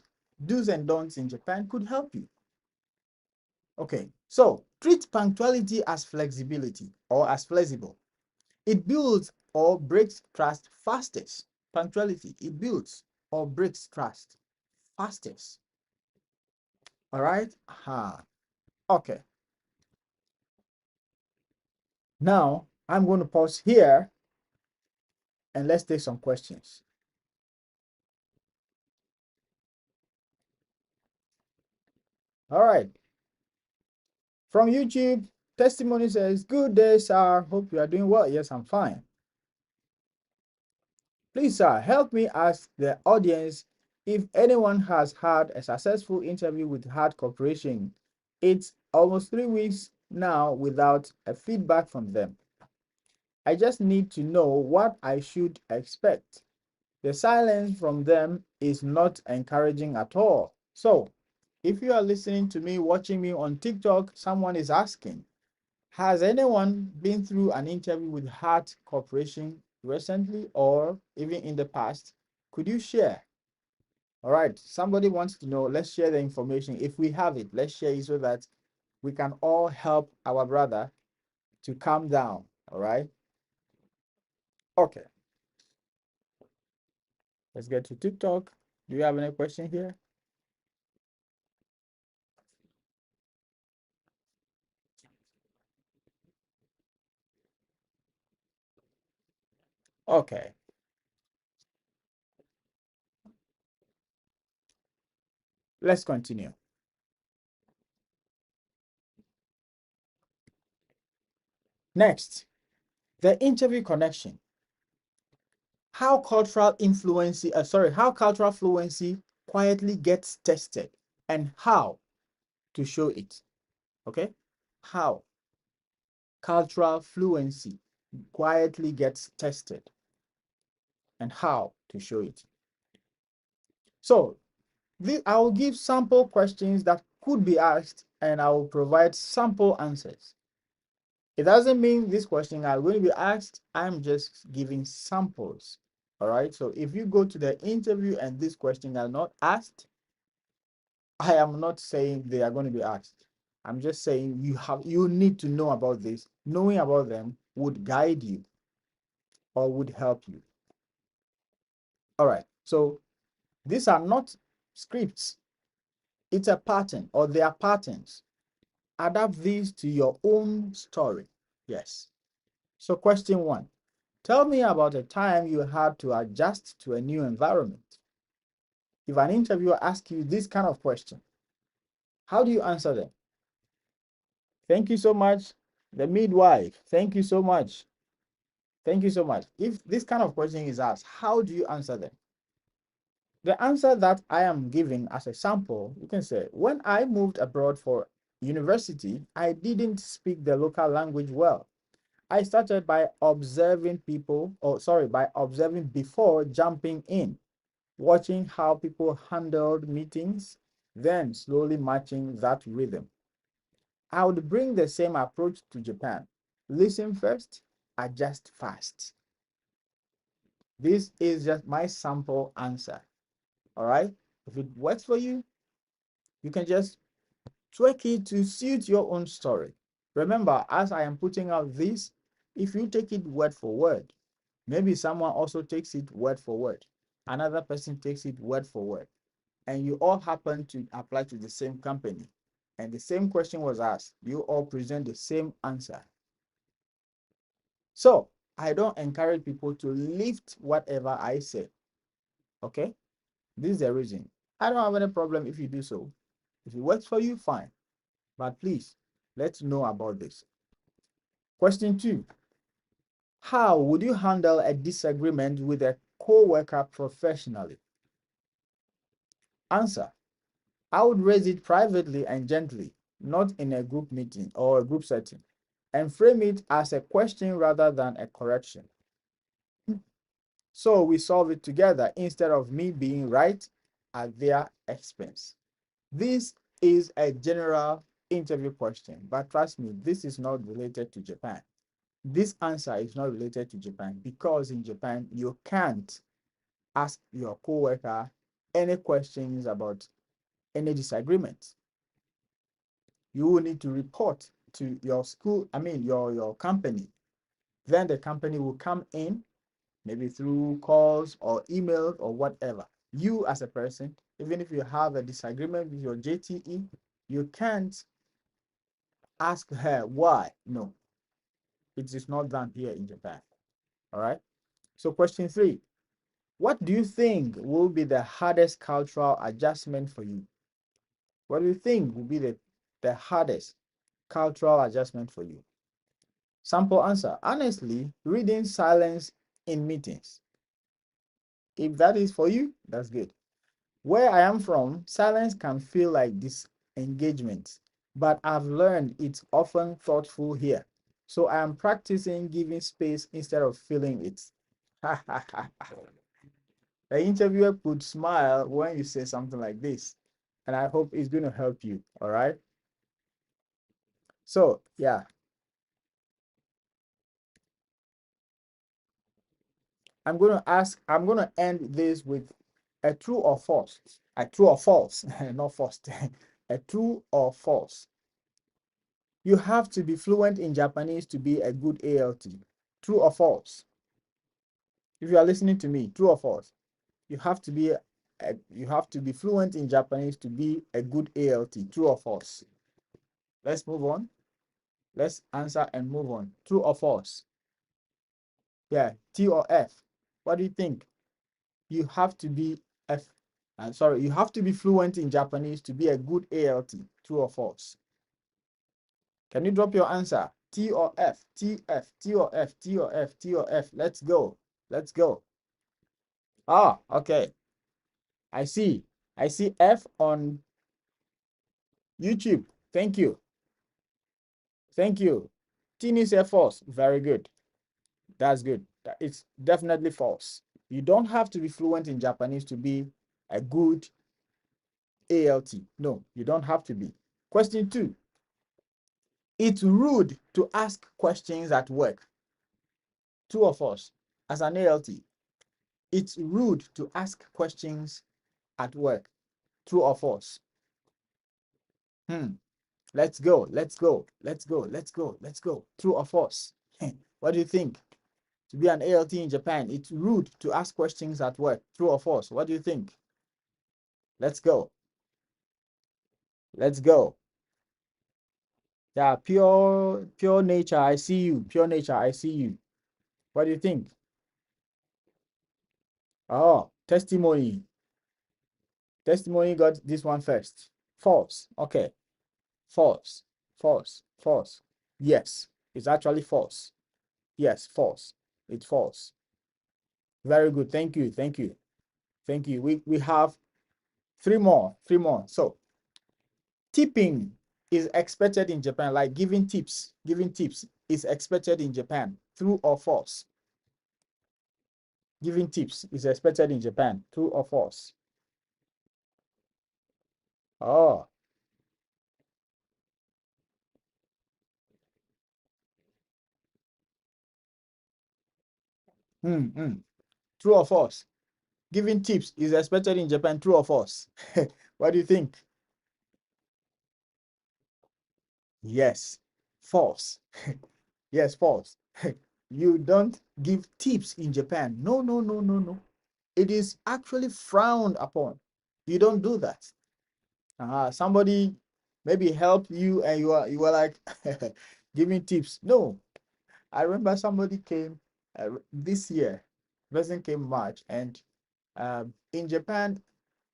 do's and don'ts in Japan could help you. Okay, so treat punctuality as flexibility or as flexible. It builds or breaks trust fastest. Punctuality, it builds or breaks trust fastest. All right. Okay. Now I'm going to pause here and let's take some questions. All right. From YouTube, testimony says, "Good day, sir. Hope you are doing well." Yes, I'm fine. Please, sir, help me ask the audience if anyone has had a successful interview with hard cooperation. It's almost 3 weeks now without a feedback from them. I just need to know what I should expect. The silence from them is not encouraging at all. So, if you are listening to me, watching me on TikTok, someone is asking, has anyone been through an interview with hard cooperation recently or even in the past? Could you share? All right, somebody wants to know. Let's share the information. If we have it, let's share it so that we can all help our brother to calm down. All right. Okay. Let's get to TikTok. Do you have any question here? Okay. Let's continue. Next, the interview connection. How how cultural fluency quietly gets tested and how to show it. Okay? How cultural fluency quietly gets tested and how to show it. So, I will give sample questions that could be asked and I will provide sample answers. It doesn't mean these questions are going to be asked. I'm just giving samples. All right. So if you go to the interview and these questions are not asked, I am not saying they are going to be asked. I'm just saying you need to know about this. Knowing about them would guide you or would help you. All right. So these are not scripts. It's a pattern or they are patterns. Adapt these to your own story. Yes. So question 1. Tell me about a time you had to adjust to a new environment. If an interviewer asks you this kind of question, how do you answer them? Thank you so much. The midwife, thank you so much. Thank you so much. If this kind of question is asked, how do you answer them? The answer that I am giving as a sample, you can say, when I moved abroad for university, I didn't speak the local language well. I started by observing by observing before jumping in, watching how people handled meetings, then slowly matching that rhythm. I would bring the same approach to Japan. Listen first, adjust fast. This is just my sample answer. All right. If it works for you, you can just tweak it to suit your own story. Remember, as I am putting out this, if you take it word for word, maybe someone also takes it word for word, another person takes it word for word, and you all happen to apply to the same company, and the same question was asked, you all present the same answer. So I don't encourage people to lift whatever I say. Okay? This is the reason. I don't have any problem if you do so. If it works for you, fine. But please, let's know about this. Question 2. How would you handle a disagreement with a co-worker professionally? Answer. I would raise it privately and gently, not in a group meeting or a group setting, and frame it as a question rather than a correction. So we solve it together instead of me being right at their expense. This is a general interview question, but trust me, this is not related to Japan. This answer is not related to Japan because in Japan, you can't ask your coworker any questions about any disagreements. You will need to report to your school, your company. Then the company will come in, maybe through calls or emails or whatever. You as a person, even if you have a disagreement with your JTE, you can't ask her why. No, it is not done here in Japan. All right. So question 3, what do you think will be the hardest cultural adjustment for you? What do you think will be the hardest cultural adjustment for you? Sample answer. Honestly, reading silence in meetings. If that is for you, that's good. Where I am from, silence can feel like disengagement. but I've learned it's often thoughtful here. So I am practicing giving space instead of filling it. The interviewer could smile when you say something like this, and I hope it's going to help you. All right. So, yeah, I'm going to end this with a true or false. A true or false, not false. A true or false. You have to be fluent in Japanese to be a good ALT. True or false? If you are listening to me, true or false? You have to be you have to be fluent in Japanese to be a good ALT. True or false? Let's move on. Let's answer and move on. True or false? Yeah, T or F. What do you think? You have to be F. Sorry, you have to be fluent in Japanese to be a good ALT. True or false? Can you drop your answer? T or F? T, F, T or F, T or F, T or F. Let's go. Let's go. Ah, okay. I see. I see F on YouTube. Thank you. Thank you. Tini said false. Very good. That's good. It's definitely false. You don't have to be fluent in Japanese to be a good ALT. No, you don't have to be. Question 2. It's rude to ask questions at work. True or false? As an ALT, it's rude to ask questions at work. True or false? Let's go. Let's go. Let's go. Let's go. Let's go. True or false? What do you think? To be an ALT in Japan, it's rude to ask questions at work. True or false? What do you think? Let's go. Let's go. Yeah, pure nature, I see you. Pure nature, I see you. What do you think? Oh, testimony. Testimony got this one first. False. Okay. False. False. False. Yes, it's actually false. Yes, false. It's false. Very good. Thank you. Thank you. Thank you. We have three more. Three more. So tipping is expected in Japan, like giving tips is expected in Japan. True or false? Giving tips is expected in Japan. True or false? Oh, hmm. True or false? Giving tips is expected in Japan. True or false? What do you think? Yes, false. Yes, false. You don't give tips in Japan. No, no, no, no, no. It is actually frowned upon. You don't do that. Somebody maybe help you and you are like giving tips. No, I remember somebody came this year. Person came March, and in Japan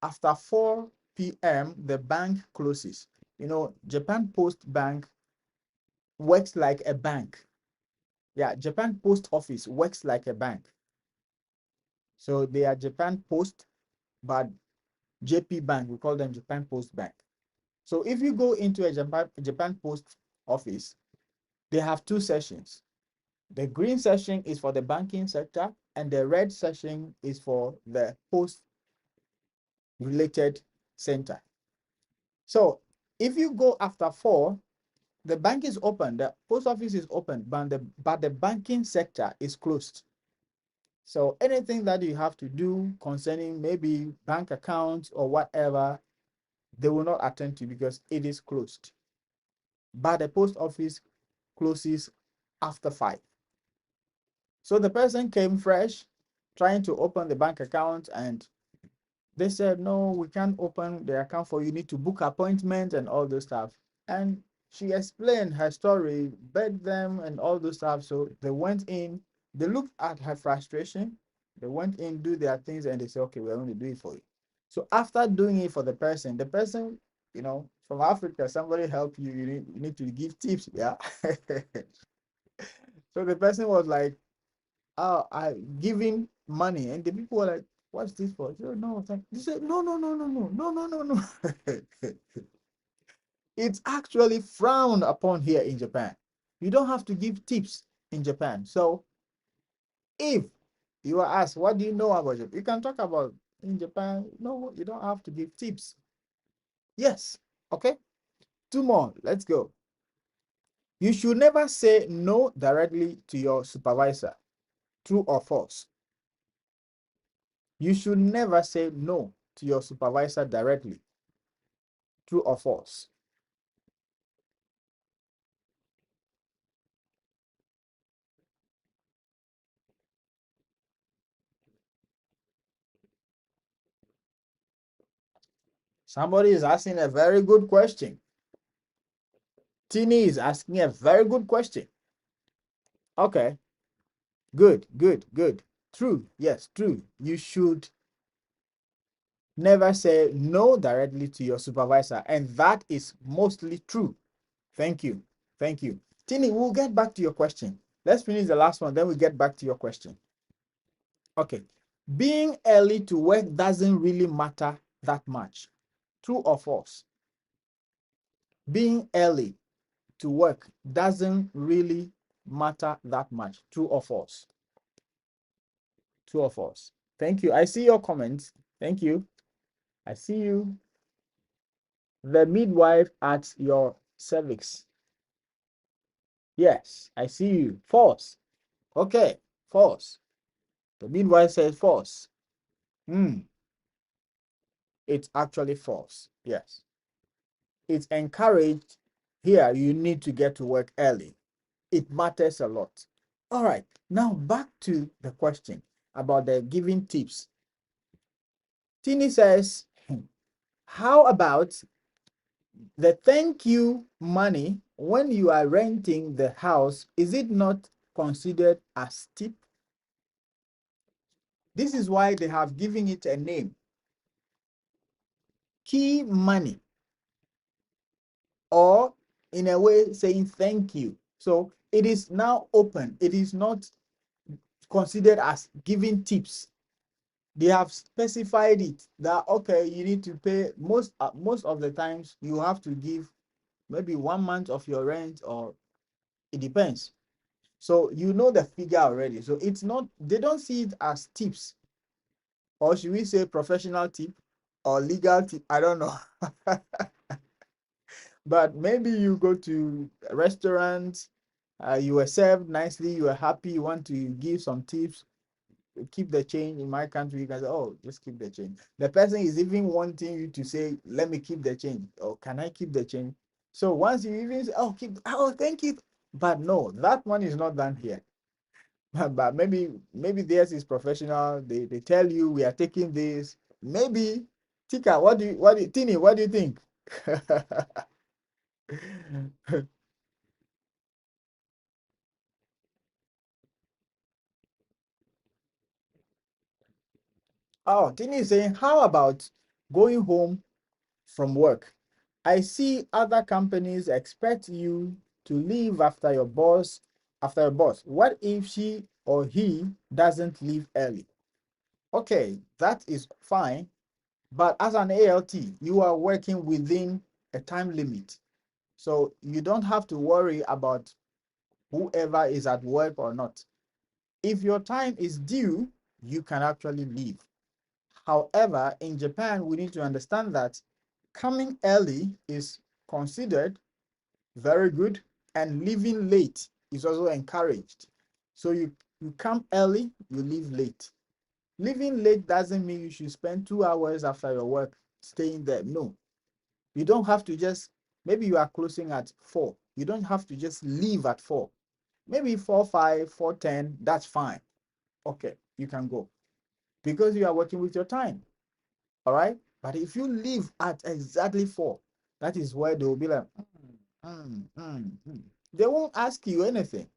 after 4 p.m. the bank closes. You know, Japan Post Bank works like a bank. Yeah, Japan Post Office works like a bank. So they are Japan Post, but JP Bank, we call them Japan Post Bank. So if you go into a Japan Post office, they have two sessions. The green session is for the banking sector, and the red session is for the post related center. So if you go after 4, the bank is open, the post office is open, but the banking sector is closed. So anything that you have to do concerning maybe bank accounts or whatever, they will not attend to because it is closed. But the post office closes after 5. So the person came fresh, trying to open the bank account, and they said, no, we can't open the account for you. You need to book appointment and all this stuff. And she explained her story, begged them and all this stuff. So they went in, they looked at her frustration, they went in, do their things, and they said, okay, we're going to do it for you. So after doing it for the person, from Africa, somebody help you, you need to give tips. Yeah. So the person was like, oh, I giving money, and the people were like, "What's this for?" Said, no, thank. They said, "No, no, no, no, no, no, no, no, no." It's actually frowned upon here in Japan. You don't have to give tips in Japan. So if you are asked, what do you know about Japan? You can talk about in Japan. No, you don't have to give tips. Yes. Okay. Two more. Let's go. You should never say no directly to your supervisor. True or false? You should never say no to your supervisor directly. True or false? Somebody is asking a very good question. Tini is asking a very good question. Okay. Good, good, good. True. Yes, true. You should never say no directly to your supervisor. And that is mostly true. Thank you. Thank you. Tini, we'll get back to your question. Let's finish the last one, then we get back to your question. Okay. Being early to work doesn't really matter that much. True or false? Being early to work doesn't really matter that much. True or false? True or false? Thank you. I see your comments. Thank you. I see you. The midwife at your cervix. Yes, I see you. False. Okay, false. The midwife says false. It's actually false. Yes. It's encouraged. Here, you need to get to work early. It matters a lot. All right. Now back to the question about the giving tips. Tini says, how about the thank you money when you are renting the house? Is it not considered as tip? This is why they have given it a name. Key money, or in a way saying thank you. So it is now open. It is not considered as giving tips. They have specified it that okay, you need to pay most of the times you have to give maybe 1 month of your rent, or it depends. So you know the figure already. So it's not, they don't see it as tips, or should we say professional tip or legal tip? I don't know. But maybe you go to a restaurant, you were served nicely, you are happy, you want to give some tips, keep the change. In my country, you can say, oh, just keep the change. The person is even wanting you to say, let me keep the change, or can I keep the change? So once you even say, oh, thank you. But no, that one is not done here. But maybe theirs is professional. They tell you we are taking this. Maybe Tika, Tini, what do you think? Oh, Tini is saying, how about going home from work? I see other companies expect you to leave after your boss. What if she or he doesn't leave early? Okay, that is fine. But as an ALT, you are working within a time limit. So you don't have to worry about whoever is at work or not. If your time is due, you can actually leave. However, in Japan, we need to understand that coming early is considered very good, and leaving late is also encouraged. So you come early, you leave late. Leaving late doesn't mean you should spend 2 hours after your work staying there. No, you don't have to just, maybe you are closing at 4. You don't have to just leave at 4. Maybe 4:05, 4:10, that's fine. Okay, you can go because you are working with your time. All right. But if you leave at exactly 4, that is where they will be like, they won't ask you anything.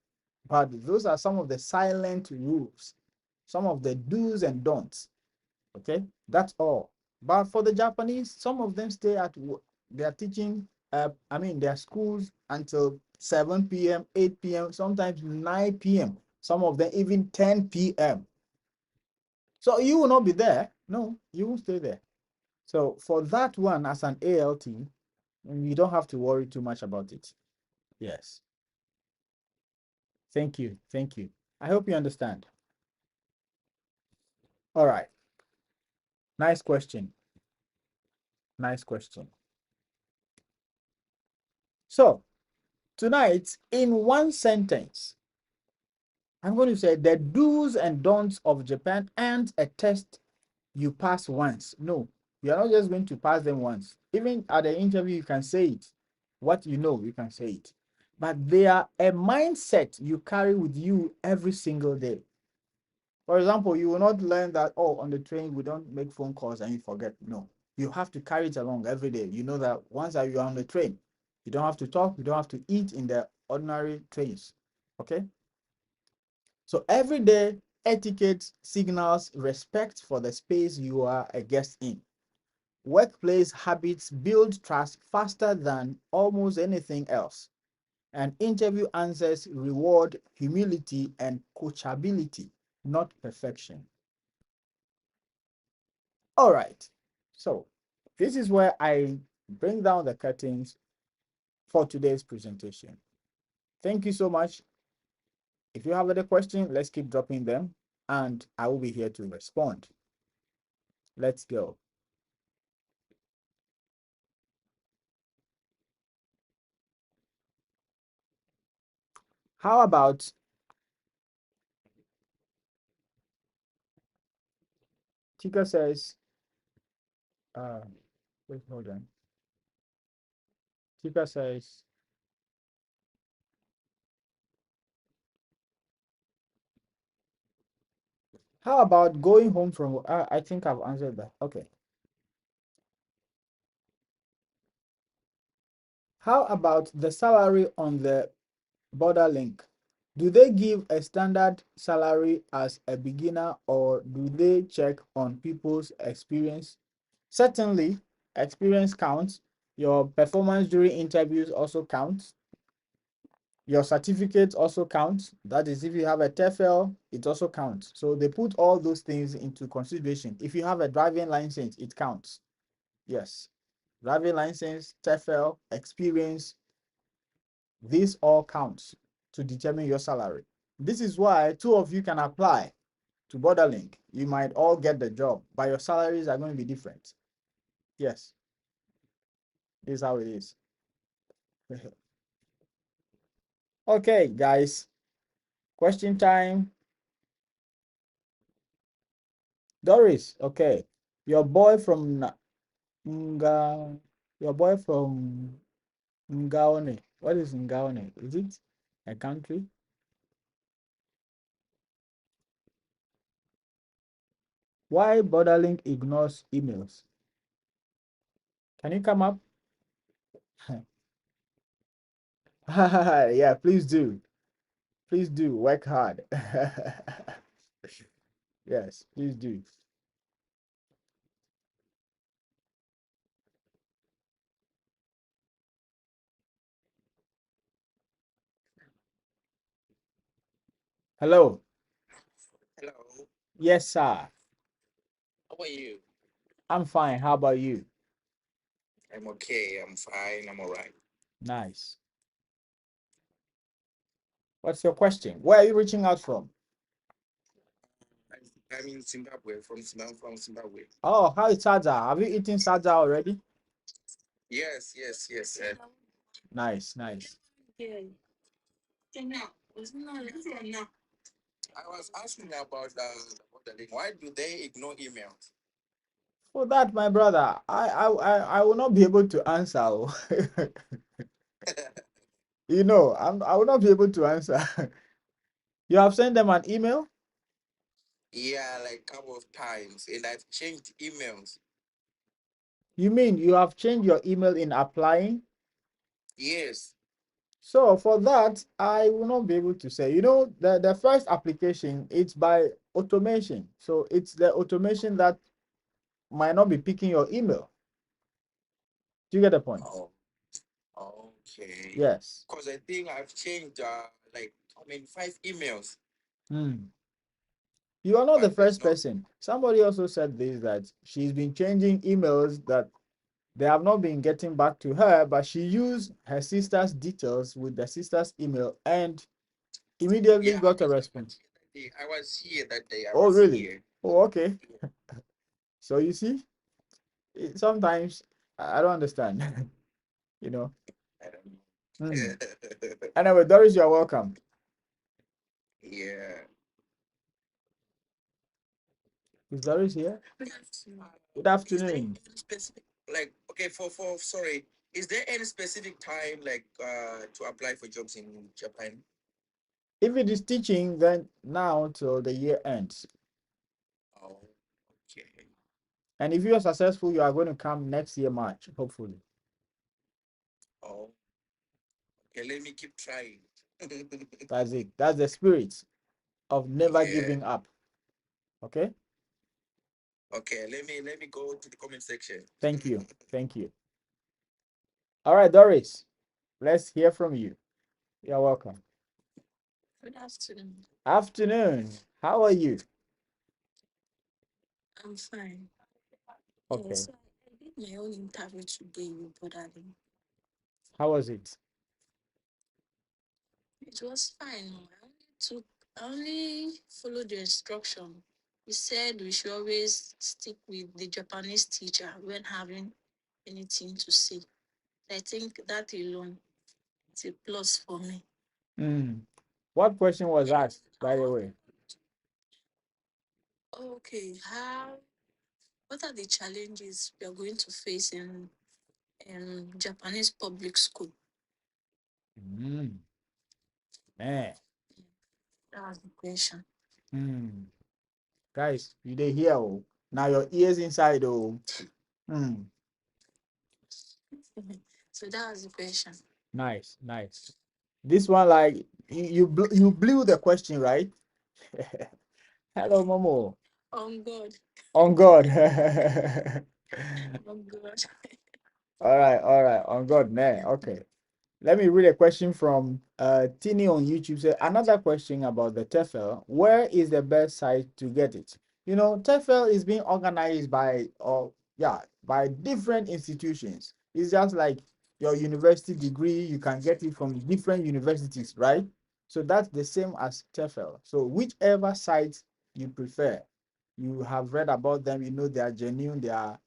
But those are some of the silent rules, some of the do's and don'ts. Okay, that's all. But for the Japanese, some of them stay at work. They are teaching, their schools until 7 p.m., 8 p.m., sometimes 9 p.m., some of them even 10 p.m. So you will not be there. No, you won't stay there. So for that one, as an ALT, You don't have to worry too much about it. Yes. Thank you. Thank you. I hope you understand. All right. Nice question. Nice question. So, tonight, in one sentence, I'm going to say the do's and don'ts of Japan and a test you pass once. No, you're not just going to pass them once. Even at the interview, you can say it. What you know, you can say it. But they are a mindset you carry with you every single day. For example, you will not learn that, oh, on the train, we don't make phone calls and you forget. No, you have to carry it along every day. You know that once that you are on the train, you don't have to talk, you don't have to eat in the ordinary trains. Okay? So every day, etiquette signals respect for the space you are a guest in. Workplace habits build trust faster than almost anything else. And interview answers reward humility and coachability, not perfection. All right. So this is where I bring down the curtains for today's presentation. Thank you so much. If you have other questions, let's keep dropping them and I will be here to respond. Let's go. How about Tika says, wait, hold on. Tika says, how about going home from, I think I've answered that. Okay. How about the salary on the Borderlink? Do they give a standard salary as a beginner or do they check on people's experience? Certainly, experience counts. Your performance during interviews also counts. Your certificates also count. That is, if you have a TEFL, it also counts. So they put all those things into consideration. If you have a driving license, it counts. Yes. Driving license, TEFL, experience, these all counts to determine your salary. This is why two of you can apply to Borderlink. You might all get the job, but your salaries are going to be different. Yes, this is how it is. Okay, guys, question time. Doris, okay, your boy from Nga, your boy from Ngaone. What is Ngaone? Is it a country? Why Borderlink ignores emails? Can you come up? Yeah, please do. Please do work hard. Yes, please do. Hello. Hello, Yes, sir. how are you? I'm fine. How about you? I'm okay, I'm fine, I'm all right. Nice. What's your question? Where are you reaching out from? I'm in Zimbabwe, from Zimbabwe. Oh, how is Saja? Have you eaten Saja already? Yes, yes, yes. Nice, nice. I was asking about the link. Why do they ignore emails? For that, my brother, I will not be able to answer. Oh. I will not be able to answer. You have sent them an email? Yeah, like a couple of times, and I've changed emails. You mean you have changed your email in applying? Yes. So for that, I will not be able to say. The first application, it's by automation. So it's the automation that might not be picking your email. Do you get the point? Oh, okay. Yes. Because I think I've changed like 5 emails, You are not the but there's first no. person. Somebody also said this that she's been changing emails that They have not been getting back to her, but she used her sister's details with the sister's email and immediately got a response. I was here that day. Oh, really? Oh, okay. So you see, sometimes I don't understand, you know. I don't know. Anyway, Doris, you're welcome. Yeah. Is Doris here? Good afternoon. Specific, like, okay, for sorry, is there any specific time like to apply for jobs in Japan? If it is teaching, then now till the year ends. Oh, okay. And if you are successful, you are going to come next year, March, hopefully. Oh, okay. Let me keep trying. That's it. That's the spirit of never Yeah. giving up. Okay? Okay. Let me go to the comment section. Thank you. Thank you. All right, Doris, let's hear from you. You're welcome. Good afternoon. Afternoon. How are you? I'm fine. Okay. So I did my own interview today with Borderlink. How was it? It was fine. I only followed the instruction. He said we should always stick with the Japanese teacher when having anything to say. I think that alone is a plus for me. What question was asked, by the way? Okay, what are the challenges we are going to face in Japanese public school? Eh. That was the question. Guys, you dey hear? Oh, now your ears inside. Oh, So that was the question. nice, nice. This one, like you blew the question, right? Hello, Momo. On God. On God. On God. All right. On God, nah. Okay. Let me read a question from Tini on YouTube. Say another question about the TEFL. Where is the best site to get it? You know, TEFL is being organized by by different institutions. It's just like your university degree, you can get it from different universities, right? So that's the same as TEFL. So whichever site you prefer, you have read about them, you know they are genuine, they are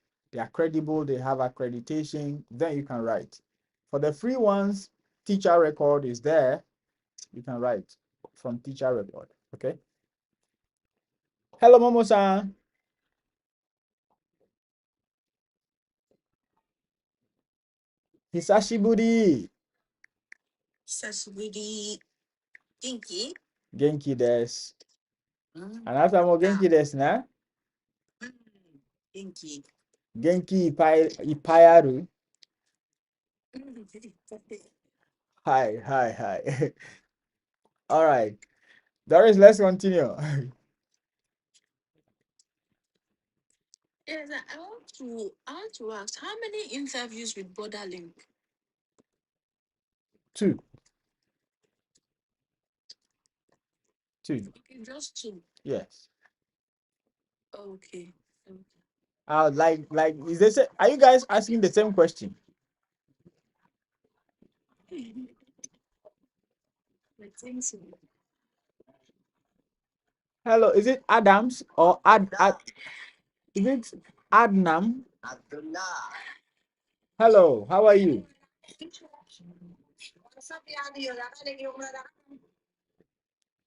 credible, they have accreditation, then you can write. For the free ones, teacher record is there. You can write from teacher record. Okay. Hello, Momo-san. Hisashiburi. Sasubiri Genki. Genki desu. Anata mo genki desu na? Genki. Genki ipai aru. Hi, hi, hi. All right. Doris, let's continue. Yes, I want to ask how many interviews with Borderlink? 2. Okay, just two. Yes. Okay. Is this are you guys asking the same question? I think so. Hello, is it Adams or is it Adnam? Hello, how are you?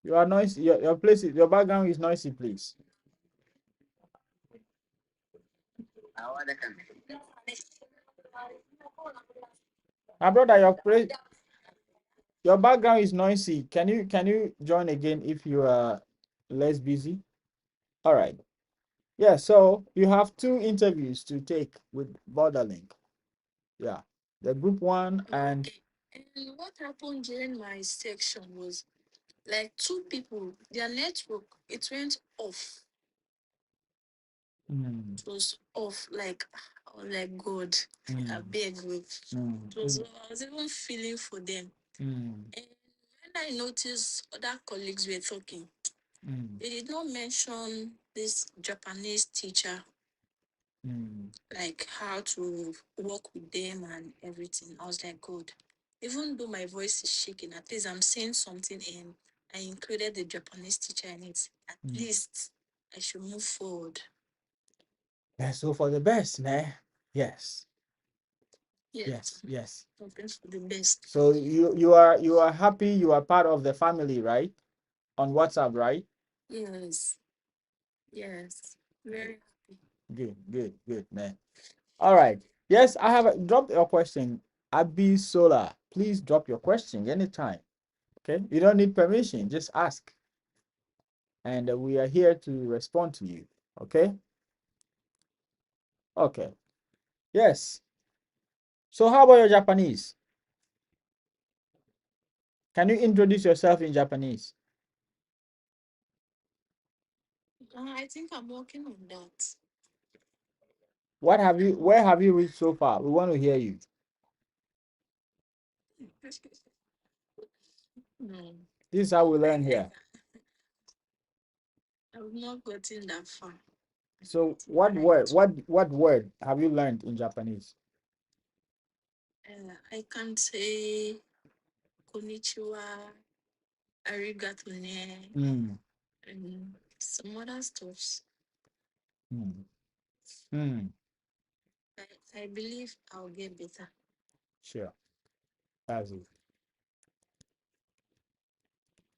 You are noisy. Your place is, your background is noisy, please. My brother, your background is noisy. Can you join again if you are less busy? All right. Yeah, so you have 2 interviews to take with Borderlink. Yeah. The group 1 and what happened during my section was like two people, their network, it went off. It was off, like, I was like, God, I beg you. I was even feeling for them. And when I noticed other colleagues were talking, they did not mention this Japanese teacher like how to work with them and everything. I was like, good. Even though my voice is shaking, at least I'm saying something, and I included the Japanese teacher in it. At least I should move forward. Let's hope for the best, man. Yes. Yes. Yes. Hoping for the best. So you are happy you are part of the family, right? On WhatsApp, right? Yes. Yes. Very happy. Good, man. All right. Yes, I have dropped your question. Abi Sola, please drop your question anytime. Okay. You don't need permission. Just ask. And we are here to respond to you. Okay. Okay. Yes. So how about your Japanese? Can you introduce yourself in Japanese? I think I'm working on that. Where have you reached so far? We want to hear you. No. This is how we learn here. I've not gotten that far. So what word have you learned in Japanese? I can say konnichiwa, arigato ne, and some other stuffs. I believe I'll get better. Sure. That's it.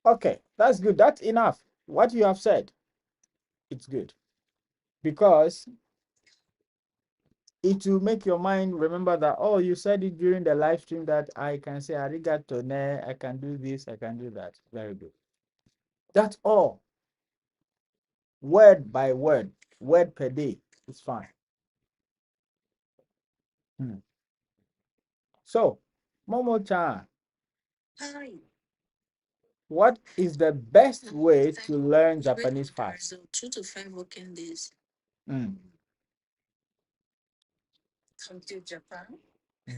Okay, that's good. That's enough. What you have said, it's good. Because it will make your mind remember that, oh, you said it during the live stream that I can say arigato ne, I can do this, I can do that. Very good. That's all. Word by word, word per day. It's fine. So, Momo-chan, Hi. what is the best way to learn Japanese fast? 2 to 5 working days. Come to Japan.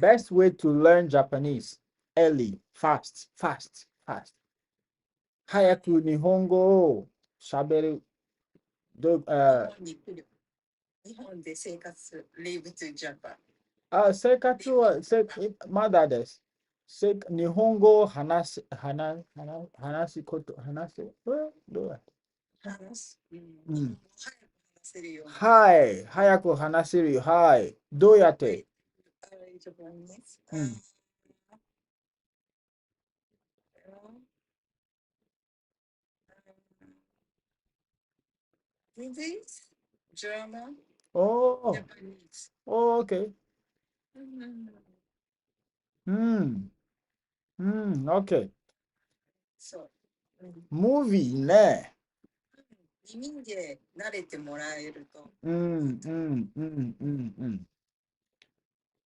Best way to learn Japanese early, fast. Hayaku Nihongo o shaberu. 日本で生活 live to Japan. 生活はまだです。日本語を話すこと、話す。どうや話す。早く話せるように。はい。早く話せるよ。はい。どうやって？Movies, drama, Oh, Japanese. okay. Okay. So, Movie ね。耳で慣れてもらえると。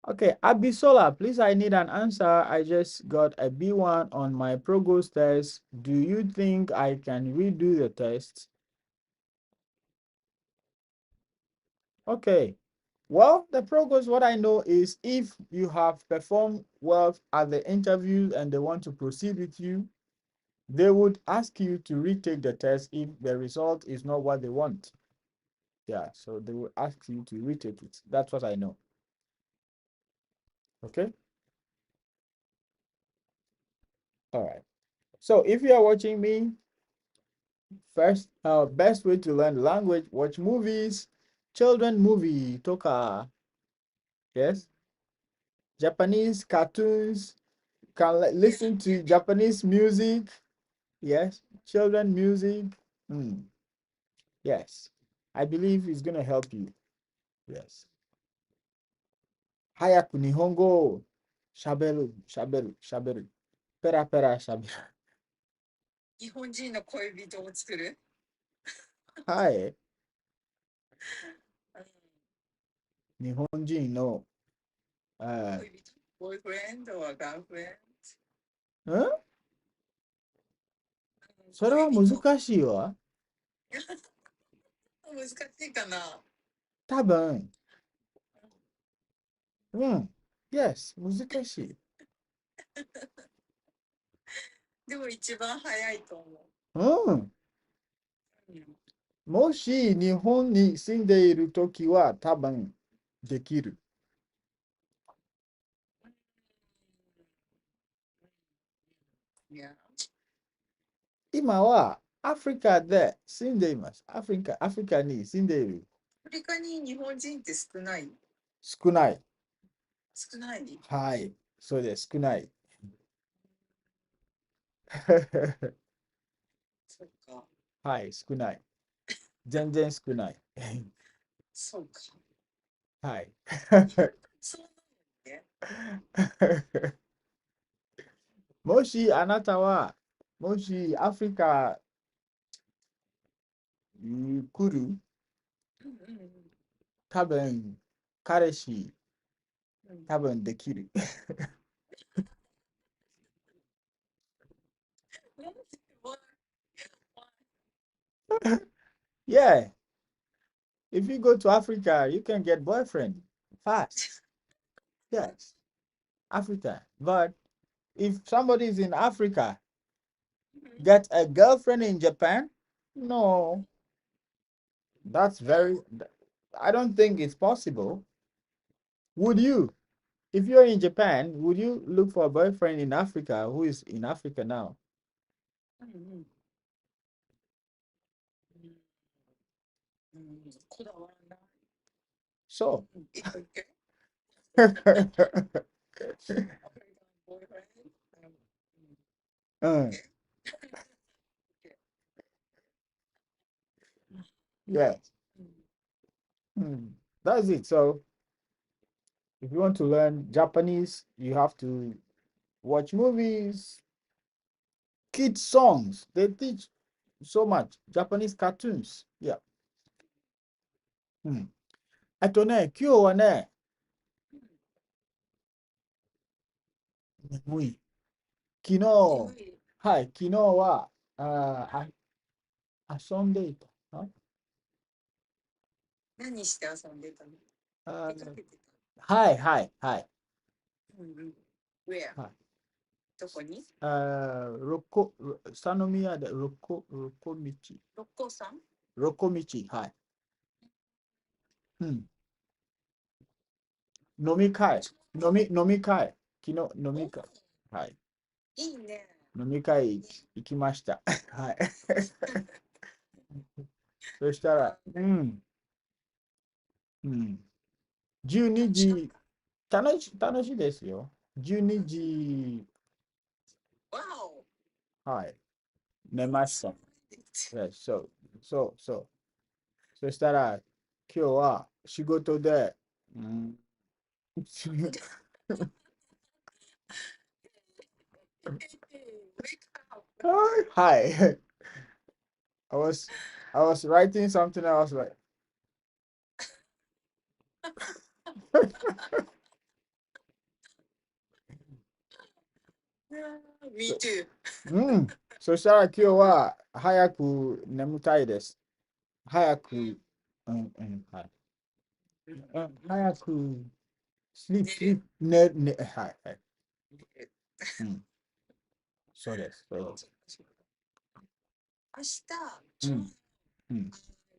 Okay, Abisola, please, I need an answer. I just got a B1 on my Progos test. Do you think I can redo the test? Okay. Well, the Progos, what I know is if you have performed well at the interview and they want to proceed with you, they would ask you to retake the test if the result is not what they want. Yeah, so they will ask you to retake it. That's what I know. Okay. All right. So if you are watching me, first, best way to learn the language, watch movies, children movie, toka, yes, Japanese cartoons, can listen to Japanese music, yes, children music, yes, I believe it's gonna help you, yes. Hayaku Nihongo, shaberu, pera shaberu. 日本人の恋人を作る。はい。日本人の、恋人 boyfriend or girlfriend? それは難しいわ。難しいかな。多分。Yes, 難しい。でも一番早いと思う。もし日本に住んでいるときは多分できる。Yeah. 今はアフリカで住んでいます。アフリカに住んでいる。アフリカに日本人って少ない？少ない。少ない？はい。そうです。少ない。そうか。はい。少ない。全然少ない。そうか。はい。そうね。もしあなたは、もしアフリカに来る、うんうん多分彼氏、うん。多分できる。なんでわYeah, if you go to Africa, you can get boyfriend fast. Yes, Africa. But if somebody is in Africa, get a girlfriend in Japan, no, that's very, I don't think it's possible. Would you? If you're in Japan, would you look for a boyfriend in Africa who is in Africa now? うんうんうんうん。こだわらない。So, うん。いいかいけ。アフリカンボーイフレンド。uh, yes, うん。that's it. So, if you want to learn Japanese, you have to watch movies, kids songs. They teach so much. Japanese cartoons. Yeah. あとね、今日はね、眠い。昨日、眠い。はい、昨日は、遊んでいた。何して遊んでたの？あ出かけてはい、はい、はい。た？うんうん。Where？はいどこに？下宮でロコ道。六甲山？ロコ道、はい。飲み会。飲み会。昨日飲み会。はい。いいね。飲み会行きました。はい。そしたら、12時、楽しいですよ。12時、わお。はい、寝ました。そう、そう、そう。そしたら、今日は仕事で、はい。I was writing something. I was like, Me too. そしたら今日は早く眠たいです。早く、はい。早く、sleep、はい、はい。そうです。明日、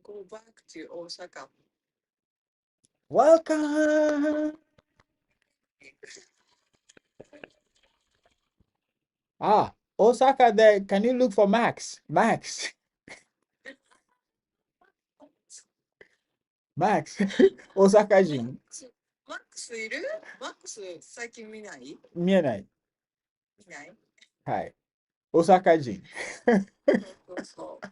go back to Osaka. Welcome! Osaka there. Can you look for Max? Max. 大阪人。マックスいる？マックス最近見ない？見えない。見ない？はい。大阪人。そうそう。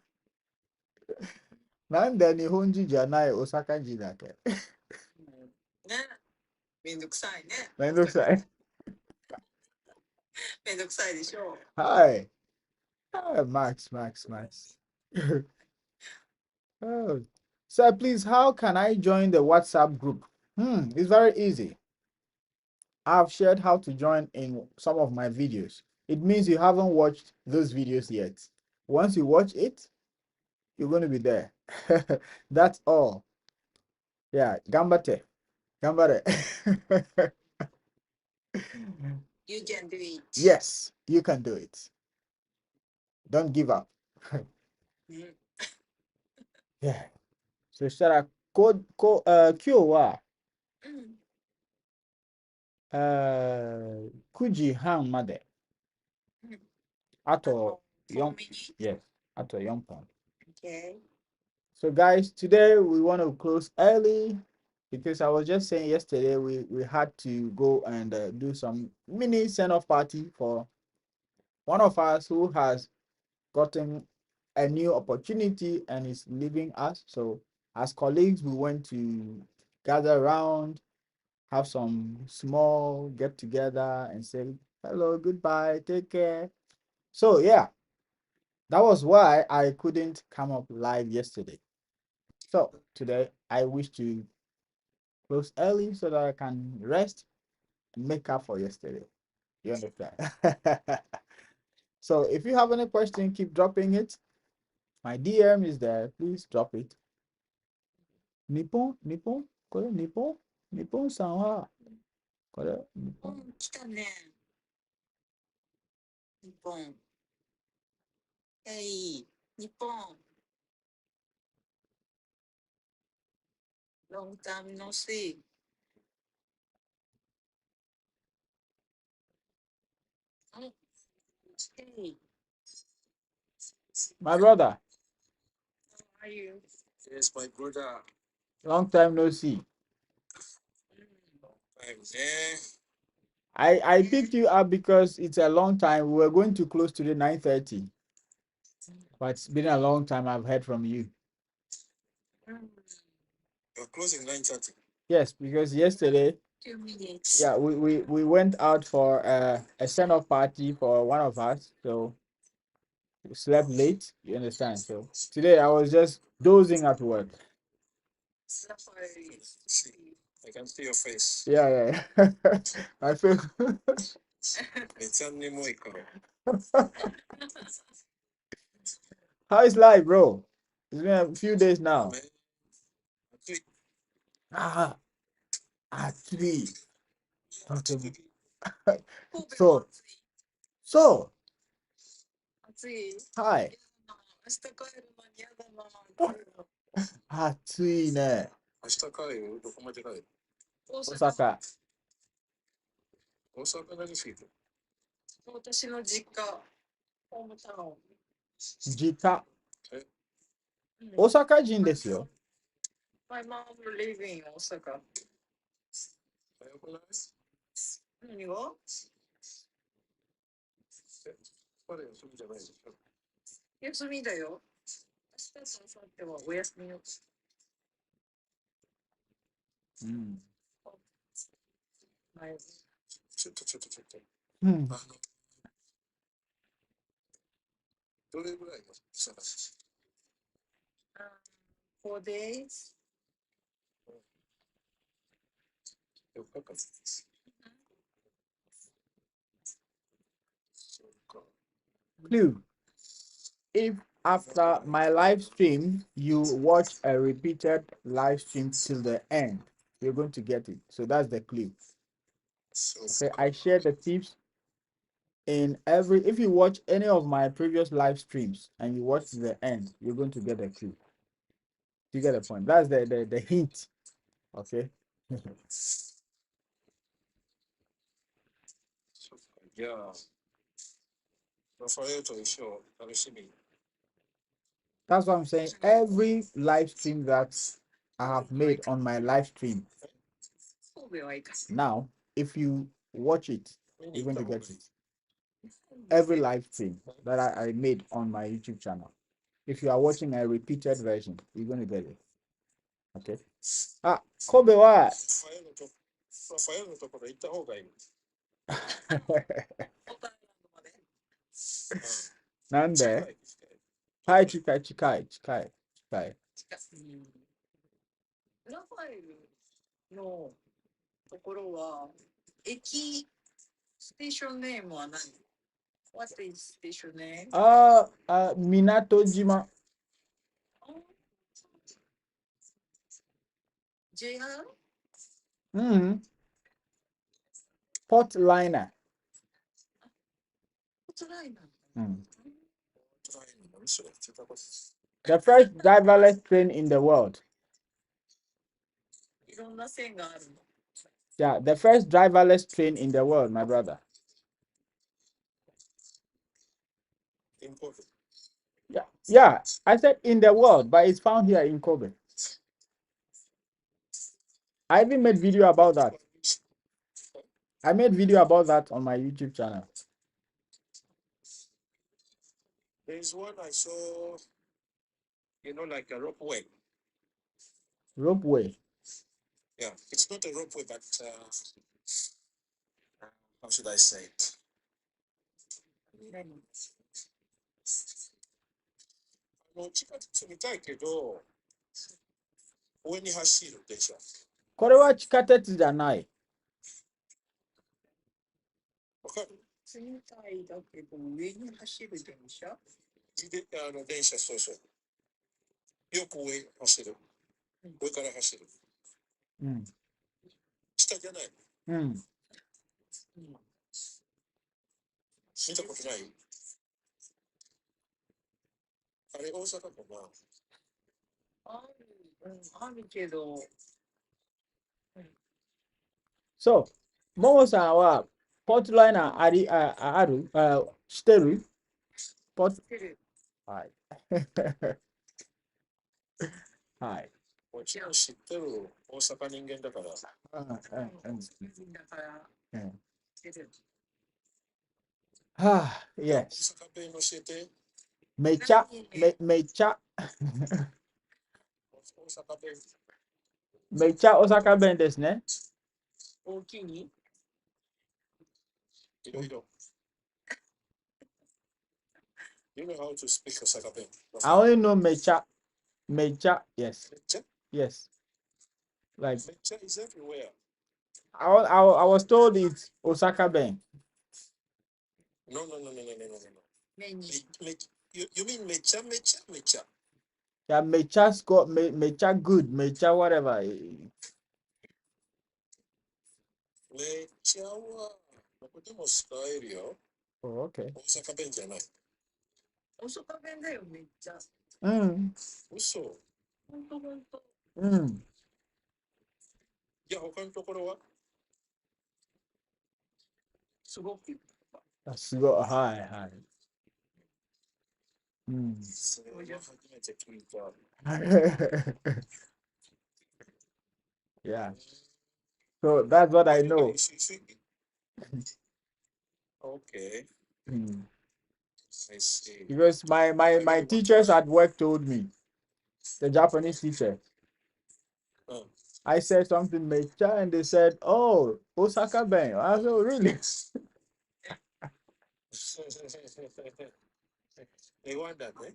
なんで日本人じゃない大阪人だけ。ね。めんどくさいね。めんどくさい。めんどくさいでしょう。はい。Max. Oh. Sir, please, how can I join the WhatsApp group? It's very easy. I've shared how to join in some of my videos. It means you haven't watched those videos yet. Once you watch it, you're going to be there. That's all. Yeah, gambate. Gambare. You can do it. Yes, you can do it. Don't give up. Yeah. So shara kyo wa うん。9時半まで うん。あとコ4ンビニ yes あと4分 ?Okay. So guys, today we want to close early because I was just saying yesterday we had to go and do some mini send-off party for one of us who has gotten a new opportunity and is leaving us. So as colleagues, we went to gather around, have some small get together and say hello, goodbye, take care. So yeah, that was why I couldn't come up live yesterday. So today I wish to close early so that I can rest and make up for yesterday. You understand? So if you have any question, keep dropping it. My DM is there. Please drop it. Nippon, Nippon, これ日本日本さんはこれ日本うん、来たね。日本。えい、日本。Long time no see. Hey, My brother, how are you? Yes, my brother. long time no see. Yeah. I picked you up because it's a long time. We were going to close today 9:30, but it's been a long time I've heard from you. You're closing 9:30. Yes, because yesterday, 2 minutes. yeah, we went out for a send-off party for one of us, so we slept late. You understand? So today I was just dozing at work. Safari. I can see your face. Yeah, yeah. I feel. How is life, bro? It's been a few days now. Ah, three. So, so, 暑い。 hi. 明日帰るのに嫌だな。暑いね。明日帰る？どこまで帰る？大大阪。阪。大阪何しに行く？私の実家。ホームタウン。実家。うん大阪人ですよ。My mom live in 大阪。早くない？何が？彼休みじゃないでしょ。休みだよ。明日と明後日はお休みよ。うん。はい。ちょっと。うん。どれぐらいの差が4 days? 4日間です。そうか。Clue. If after my live stream you watch a repeated live stream till the end, you're going to get it. So that's the clue. Okay, I share the tips in every. If you watch any of my previous live streams and you watch to the end, you're going to get a clue. You get a point. That's the hint. Okay. そうか。じゃあ、ラファエルと一緒楽しみ。That's what I'm saying. Every live stream that I have made on my live stream. 神戸はいかない。 Now, if you watch it, 見 you're に行っ going た to 方が get いい。 it. Every live stream that I made on my YouTube channel. If you are watching a repeated version, you're going to get it. Okay. Ah, Kobe wa. ラファエルのところ行った方がいい。オーバーランドまで。なん近で？い近い。はい、近い。近い。ラファエルのところは、駅、ステーションネームは何？ What is station name? Minatojima. JR? Port liner. ホットライナー。うん。何それ？聞いたことない。The first driverless train in the world. Yeah, the first driverless train in the world, my brother. Important. Yeah. I said in the world, but it's found here in Kobe. I even made video about that. I made video about that on my YouTube channel. There's one I saw, like a ropeway. Ropeway. Yeah, it's not a ropeway, but how should I say it? Korewa chikateti janai. So, Momo san wa Portland ari aru steru Port. Hi. Hi. Yes. Mecha mecha mecha Osaka ben desu ne. You know how to speak Osaka Ben? I only know mecha. Mecha, yes. Mecha? Yes. Like Mecha is everywhere. I was told it's Osaka Ben. No. You mean mecha? Yeah, mecha's got mecha good, mecha whatever. Mecha wa nakudemo style yo. Oh, okay. Osaka Ben janai. Uso. Ya, hoka no tokoro wa? That's got high. Yeah. So that's what I know. Okay. I see. Because my teachers at work told me, the Japanese teacher. I said something mecha and they said, oh, Osaka Ben. I said, oh, really? They want that, eh?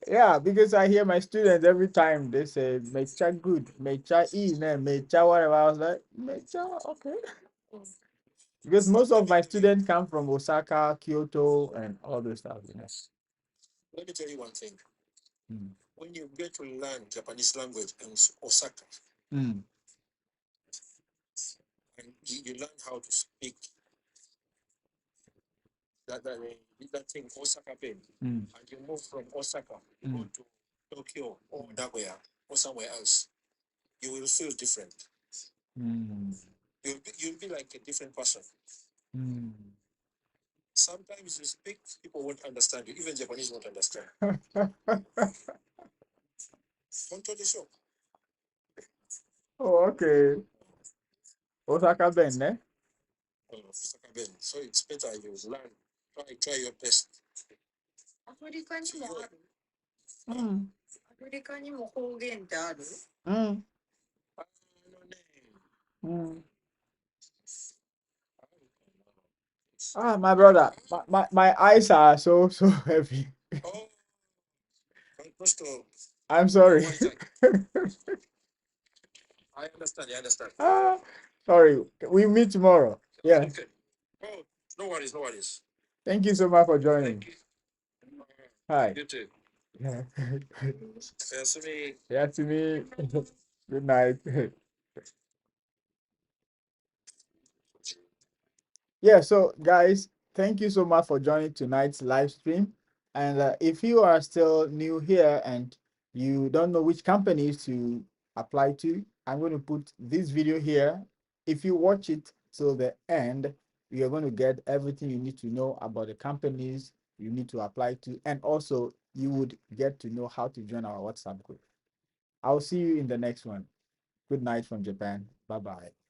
Yeah, because I hear my students every time they say mecha good, mecha mecha whatever. I was like, mecha, okay. Because most of my students come from Osaka, Kyoto, and all those stuff. Let me tell you one thing. When you get to learn Japanese language in Osaka, and you learn how to speak that thing Osaka Ben, and you move from Osaka, you go to Tokyo or Nagoya or somewhere else, you will feel different. You'll be like a different person. Sometimes you speak, people won't understand you. Even Japanese won't understand. Oh, okay. Osaka Ben, eh? Osaka Ben. So it's better you learn. Try your best. アフリカにもある。アフリカにも方言ってある？My brother, my eyes are so heavy. Oh, I'm sorry. I understand. Sorry. We meet tomorrow. Yeah. Okay. Oh, no worries. Thank you so much for joining. Thank you. Hi. You too. Yeah. Yasumi. Yatsumi. Good night. Yeah, so guys, thank you so much for joining tonight's live stream. And if you are still new here and you don't know which companies to apply to, I'm going to put this video here. If you watch it till the end, you're going to get everything you need to know about the companies you need to apply to, and also you would get to know how to join our WhatsApp group. I'll see you in the next one. Good night from Japan. Bye bye.